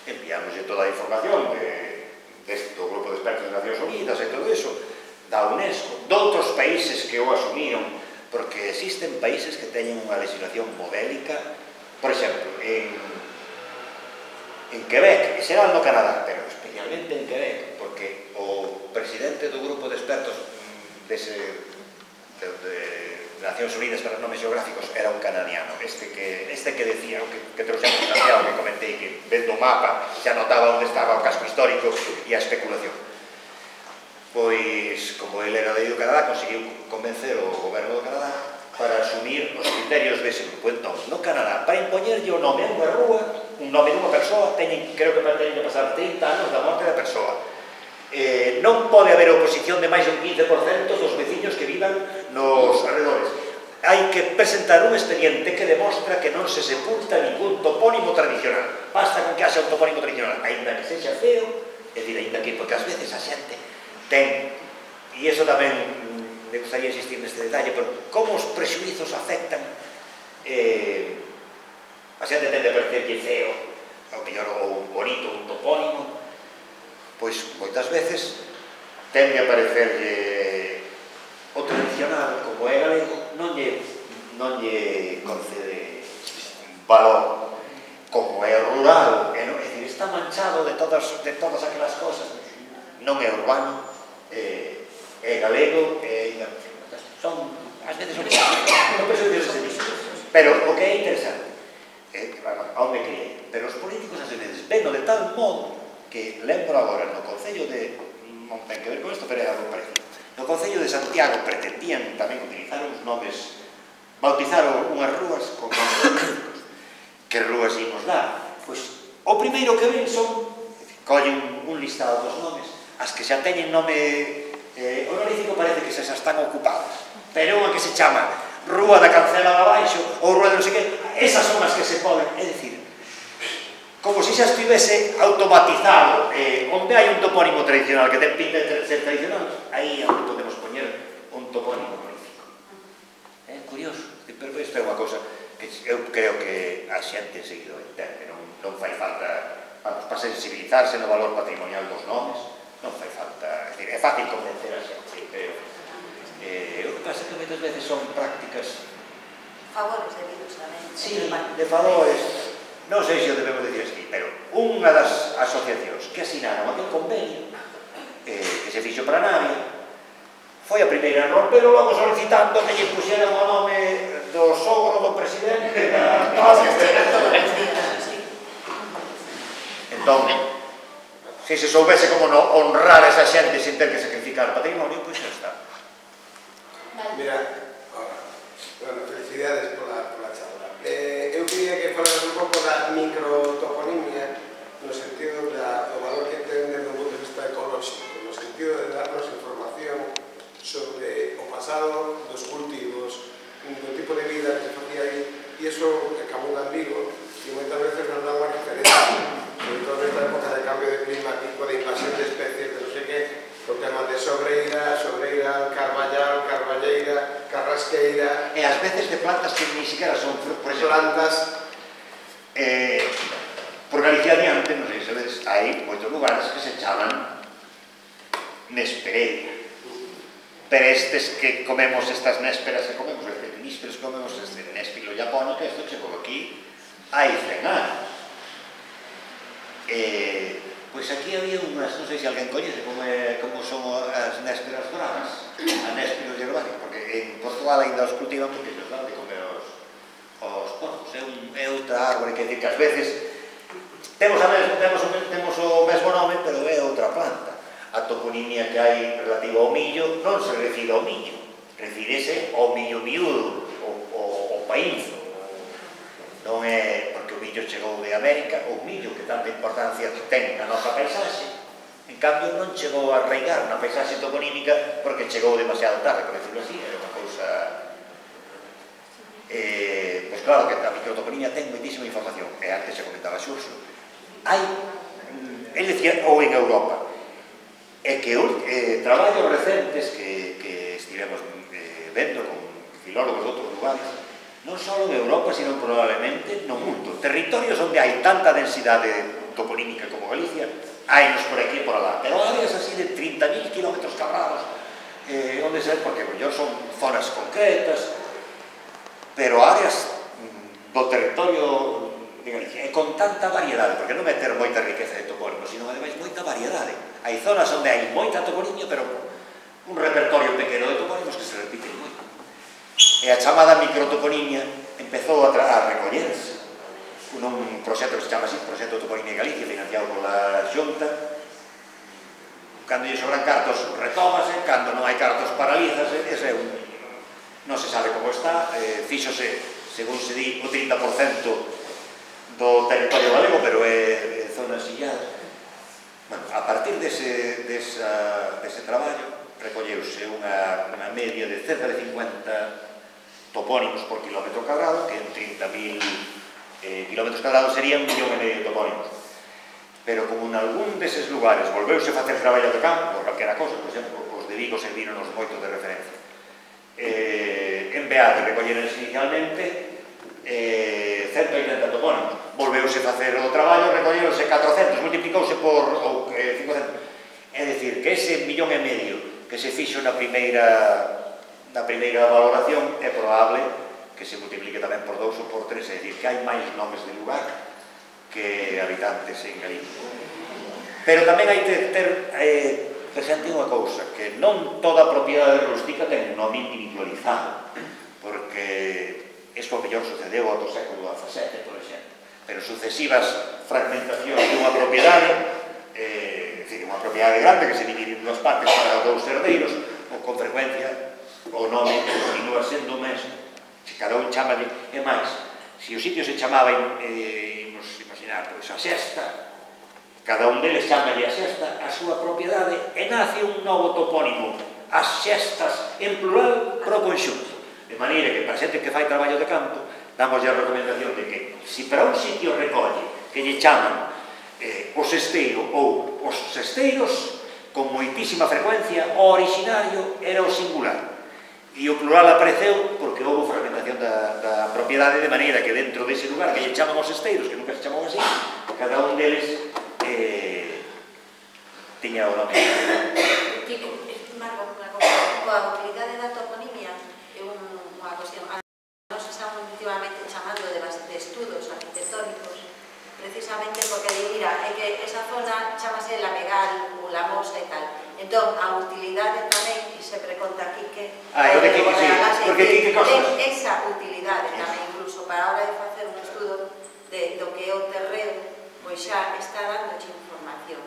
enviámoslle toda a información do Grupo de Expertos de Nacións Unidas e todo iso, da UNESCO, doutros países que o asumiron, porque existen países que teñen unha legislación modélica, por exemplo, en Quebec, e será no Canadá, pero especialmente en Quebec, porque o presidente do grupo de expertos de Nacións Unidas para os Nomes Geográficos era un canadiano, este que decía, que trouxemos en Santiago, que comentei que vendo o mapa xa notaba onde estaba o casco histórico e a especulación. Pois, como ele era de Canadá, conseguiu convencer o goberno do Canadá para asumir os criterios dese grupo. Entón, no Canadá, para impoñerlle o nome a unha rúa, un nome dunha persoa, creo que teñen que pasar 30 anos da morte da persoa. Non pode haber oposición de máis de un 15% dos veciños que vivan nos alrededores. Hai que presentar un expediente que demostra que non se sepulta ningún topónimo tradicional. Basta con que haxa un topónimo tradicional, ainda que sexa feo, é dicir, ainda que, porque ás veces a xente ten, e iso tamén me gustaría insistir neste detalle, pero como os prexuizos afectan a xente tende a parecerlle feo, ao mellor ou bonito, un topónimo, pois moitas veces tende a parecerlle o tradicional, como é galego, non lle concede valor, como é rural, é dicir, está manchado de todas aquelas cosas, non é urbano, é galego, son, ás veces son pero o que é interesante, onde criei, pero os políticos ás veces veno de tal modo que lembro agora no Concello de, non ten que ver con isto, pero é algo parecido, no Concello de Santiago pretendían tamén utilizar uns nomes, bautizaron unhas rúas con nomes políticos. Que rúas imos dar? Pois o primeiro que ven son, collen un listado dos nomes, as que xa teñen nome honorífico parece que xa están ocupadas, pero unha que se chama Rúa da Cancela de Abaixo ou Rúa de non sei que, esas son as que se poden, é dicir, como se xa estivese automatizado, onde hai un topónimo tradicional que ten pinta de ser tradicional, aí é onde podemos poñer un topónimo honorífico. É curioso, pero isto é unha cousa que eu creo que a xente seguido entende, non fai falta, para sensibilizarse no valor patrimonial dos nomes, non fai falta, é fácil convencer a xente, pero o que pasa é que moitas veces son prácticas favores debidos tamén. Sí, de favores, non sei se o debemos decir así, pero unha das asociacións que asinaron aquel convenio que se fixo para Navia foi a primeira en rompelo, logo solicitando que lle puxeran o nome do sogro do presidente entón, se se soubese como honrar a esa xente sin ter que sacrificar patrimonio, pois xa está. Mira, felicidades pola charla. Eu quería que falaras un pouco da microtoponimia no sentido do valor que ten desde un punto de vista ecolóxico, no sentido de darnos información sobre o pasado dos cultivos, do tipo de vida que se facía aí, e iso acabou en Vigo, e moitas veces nos dá unha referencia, sobre todo nesta época de cambio de climático, de invasión de especies, de non sei que, o tema de sobreira, carballal, carballeira, carrasqueira... E ás veces de plantas que ni siquiera son plantas... Por Galicia adiante, non sei se vedes, hai moitos lugares que se chaman nespereira. Pero estes que comemos, estas nésperas que comemos, nísperos que comemos, este néspilo japónica, isto chegou aquí hai 100 anos. Pois aquí había unhas, non sei se alguén coñece como son as nésperas doradas, a néspero yerbánico, porque en Portugal ainda os cultivan porque nos dan de comer os porcos. É outra árbore, que decir que ás veces temos o mesmo nome, pero é outra planta. A toponimia que hai relativa ao millo non se refire ao millo, refírese ao millo miúdo, o paínzo. Non é porque o millo chegou de América, o millo que tanta importancia ten na nosa paisaxe, en cambio non chegou a arraigar na paisaxe toponímica porque chegou demasiado tarde, por decirlo así, era unha cousa... Pois claro que a microtoponimia ten moitísima información, e antes se comentaba Xurxo. Hai, ele decía, ou en Europa, é que traballos recentes que estivemos vendo con filólogos de outros lugares, non só en Europa, sino probablemente no mundo. Territorios onde hai tanta densidade toponímica como Galicia, hainos por aquí e por alá, pero áreas así de 30.000 km cadrados, onde se, porque mellor son zonas concretas, pero áreas do territorio de Galicia, e con tanta variedade, porque non é ter moita riqueza de topónimos, sino ademais moita variedade. Hai zonas onde hai moita toponimia, pero un repertorio pequeno de topónimos que se repiten moito. E a chamada microtoponimia empezou a recollerse nun proxecto que se chama así, Proxecto Toponimia Galicia, financiado pola Xunta. Cando lle sobran cartos retómase, cando non hai cartos paralízase, ese é un... non se sabe como está, fíxose, según se di, o 30% do territorio galego, pero é zonas illadas. Bueno, a partir dese traballo recolleuse unha media de cerca de 50 topónimos por kilómetro cadrado, que en 30.000 kilómetros cadrados serían 1,5 millón de topónimos. Pero como en algún deses lugares volveuse a facer traballo de campo, por calquera cosa, por exemplo, os de Vigo servironos moito de referencia. En vez de recolleres inicialmente 180 topónimos, volveuse a facer o traballo, recolleronse 400, multiplicouse por 500. É dicir, que ese 1,5 millón que se fixo na primeira valoración é probable que se multiplique tamén por 2 ou por 3, é dicir, que hai máis nomes de lugar que habitantes en Galicia. Pero tamén hai que ter presente unha cousa, que non toda propiedade rústica ten un nome individualizado, porque isto mellor sucedeu ao século XVII, por exemplo, pero sucesivas fragmentacións dunha propiedade, é dicir, unha propiedade grande que se divide en dúas partes para 2 herdeiros, ou con frecuencia o nome continúa sendo o mesmo. Cada un chamalle, e máis, se o sitio se chamaba, imaginar, pois a Xesta, cada un deles chamalle a Xesta a súa propiedade e nace un novo topónimo, as Xestas, en plural, pro conxunto. De maneira que, para xente que fai traballo de campo, damos a recomendación de que, se para un sitio recolle que lle chaman o sesteiro ou os sesteiros, con moitísima frecuencia, o originario era o singular. E o plural apareceu porque houve fragmentación da propiedade, de maneira que dentro dese lugar que lle chaman os esteiros, que nunca se chamou así, cada un deles tiña o nome. Kiko, Marco, a utilidade da toponimia é unha cuestión. Nos estamos últimamente chamando de estudos arquitectónicos, precisamente porque mira, é que esa zona chamase La Megal ou La Mosa e tal. Entón, a utilidade tamén, e sempre conta Quique, porque Quique cosas. Esa utilidade tamén, incluso para a hora de facer un estudo do que é o terreo, pois xa está dándoche información.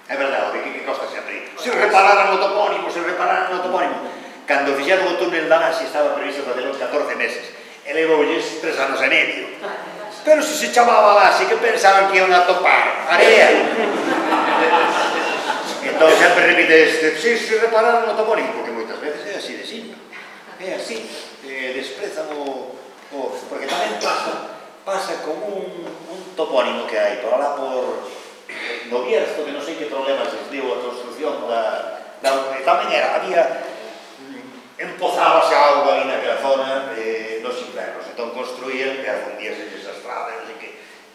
É verdade, o de Quique Costa sempre. Se repararan o topónimo, cando fixeron o túnel da Naxe estaba previsto fazer uns 14 meses, e levoulles 3 anos e medio. Pero se chamaba Naxe, que pensaban que iban a topar? Area! Entón sempre repite se repararon o topónimo, porque moitas veces é así de simple. É así, desprezan porque tamén pasa con un topónimo que hai por alá por Novierzo, que non sei que problemas les deu a construcción tamén había empozábase a auga ali naquela zona nos invernos, entón construían e afundíase esa estrada, non sei que,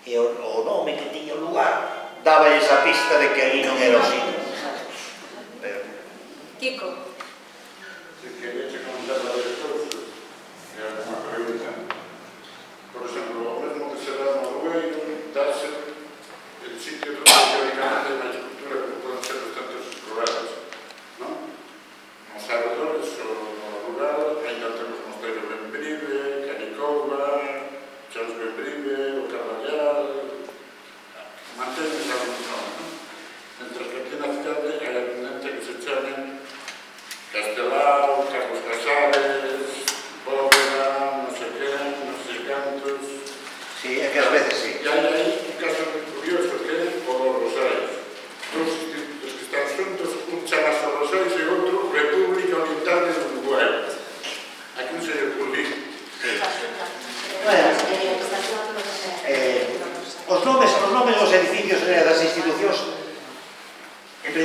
e o nome que tiña o lugar daba esa pista de que ali non era o sitio. Kiko. Quería comentar la directora, que era unha pregunta. Por exemplo, o mesmo que se dá no Alueiro, dáse el sitio teóricamente na escultura que poden ser bastantes rurales, non? Nos arredores, no lugar, ainda temos o Mosteiro de Bembrive, Canicouba, Charles Bembrive, o Carballal, mantén esa función, non? Mientras que aquí na cidade é evidente que se chamen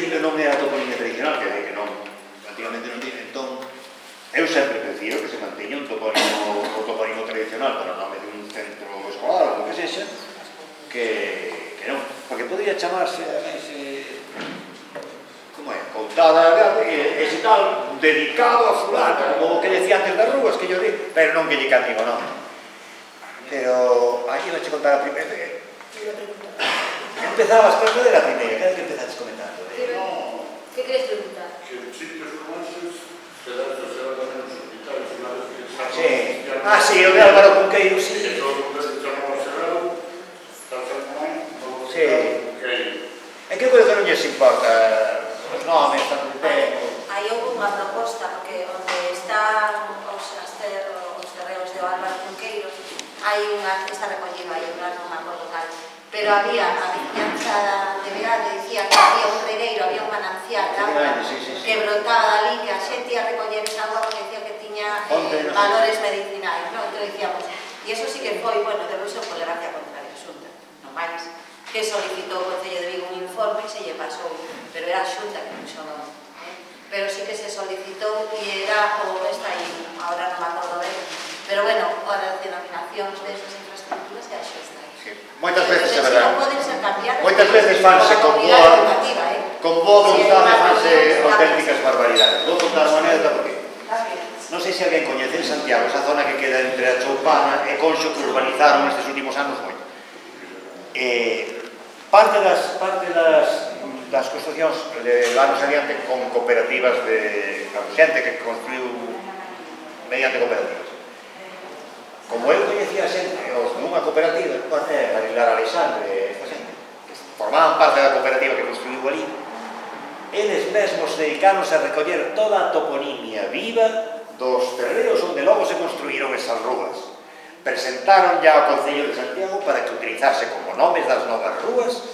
principio non é a toponimia tradicional, que non, prácticamente non tiene, entón, eu sempre prefiro que se manteña o topónimo tradicional para o nome de un centro escolar, ou o que sexa, que non, porque podría chamarse, como é, Coutada, ese tal, dedicado a fulano, como o que decía antes das rúas, que yo di, pero non que lle cambien o nome. Pero, aí non che contar a primeira, empezabas para poder a primeira, que era que empezaste comentando. ¿Qué queres preguntar? Que en sitios como esos se dan tamén os hospitales unha vez que está... Sí, sí, o de Álvaro Cunqueiro, sí. Que todo o mundo se chamaba Serrado, está Salmón, o Cunqueiro. É que creo que non lles importa os nomes, tanto de tempo. Aí houve unha proposta, porque onde están os terreos de Álvaro Cunqueiro, hai unha, está recollido aí, non me acordo tal, pero había a vizinhanza de Beade, dicía que había un regueiro, había un manancial de agua que brotaba dali, que a xente ia recoller esa agua porque decía que tiña valores medicinais, non? Entón dicíamos, e iso sí que foi, bueno, debe ser por levarse a contraria a Xunta, non máis, que solicitou o Concello de Vigo un informe e se lle pasou, pero era a Xunta que puxo o nome, pero sí que se solicitou e era o esta aí, agora non me acordo ben, pero bueno, a denominación de esas infraestructuras é a Xunta. Moitas veces, é verdade. Moitas veces fanse con boa vontade, fanse auténticas barbaridades. Vou contar unha anécdota porque non sei se alguén coñece en Santiago esa zona que queda entre a Choupana e Conxo, que urbanizaron nestes últimos anos moito. Parte das construccións levanos adiante con cooperativas de xente que construiu mediante cooperativas. Como eu coñecía a xente, os nunha cooperativa, Marilar Alexandre, esta xente, que formaban parte da cooperativa que construiu ali, eles mesmos dedicanos a recoller toda a toponimia viva dos terreos onde logo se construíron esas rúas. Presentaron ya ao Concello de Santiago para que utilizarse como nomes das novas rúas,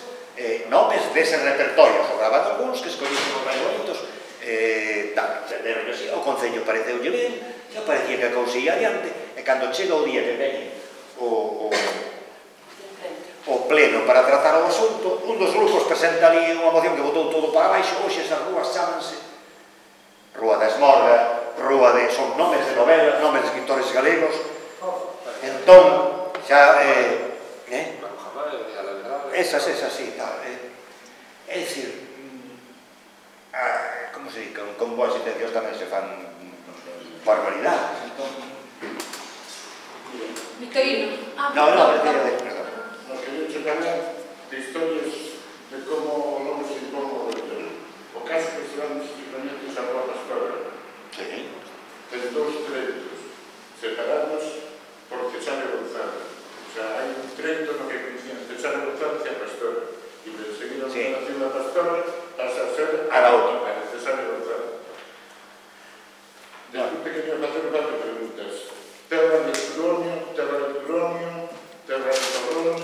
nomes dese repertorio. Sobraban algúns que escolliesen os máis bonitos, entenderon así, o Concello pareceulle ben, xa parecía que a cousa ia adiante, e cando chega o día que veñe o pleno para tratar o asunto, un dos grupos presenta ali unha moción que botou todo para baixo. Hoxe esas rúas chámanse Rúa da Esmorga, Rúa de... son nomes de novelas, nomes de escritores galegos. Entón, xa... esas, sí, tal. É dicir, como se di, con boas intencións tamén se fan barbaridades. Victorino. Perdón. No quería chegar de historias de como o nome se impón o territorio. O caso que se dan simplemente a Rúa Pastora. Sí. Ten dous treitos separados por Techale González. O sea, hai un treito no que coinciden Techale González e a Pastora. E de seguir a operación da Pastora pasa a ser a Techale González. Despois te quería facer 4 preguntas. Terra de Turonio, terra de Turonio, terra de Torronio,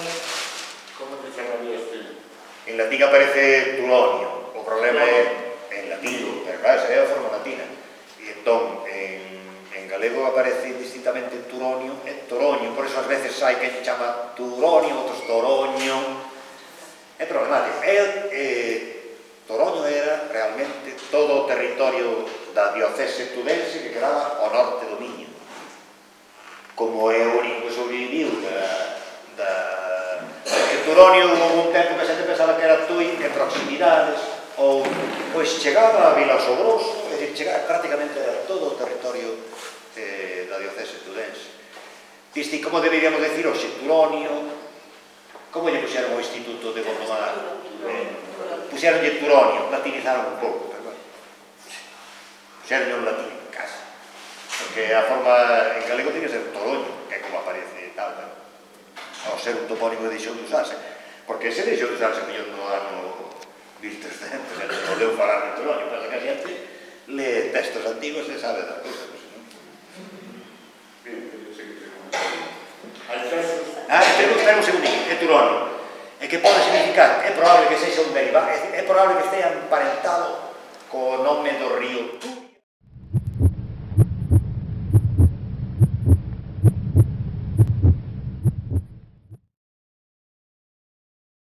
como te chamarías ti? En latín aparece Turonio, o problema é en latín, pero claro, esa é a forma latina. E entón, en galego aparece distintamente Turonio e Toroño, por eso ás veces hai que se chama Turonio, outros Toroño. É problemático. Toroño era realmente todo o territorio da diocese tudense que quedaba ao norte do Miño. Como é o único que sobreviviu en Turonio, houve un tempo que a xente pensaba que era Tui en proximidades, ou pois chegaba a Vilasogroso, é dicir, chegaba prácticamente a todo o territorio da diocese tudense. Disti, como deberíamos decir hoxe, Turonio, como lle puxeron o Instituto de Gondomar? Puxeronlle Turonio, latinizaron un pouco, pero bueno, puxeronlle un latín en casa, porque a forma en galego tiene que ser Toroño, que é como aparece tal, ao ser un topónimo que deixou de usarse, porque se deixou de usarse mellor no ano 1300, non podeu falar de Toroño, pasa que a xente lee textos antigos e sabe das cousas. Bien, quería seguirse comentando. Hai casos... Espera un segundinho, é Turonio. E que pode significar? É probable que sexa un derivado, é probable que estea emparentado co nome do río Turonio.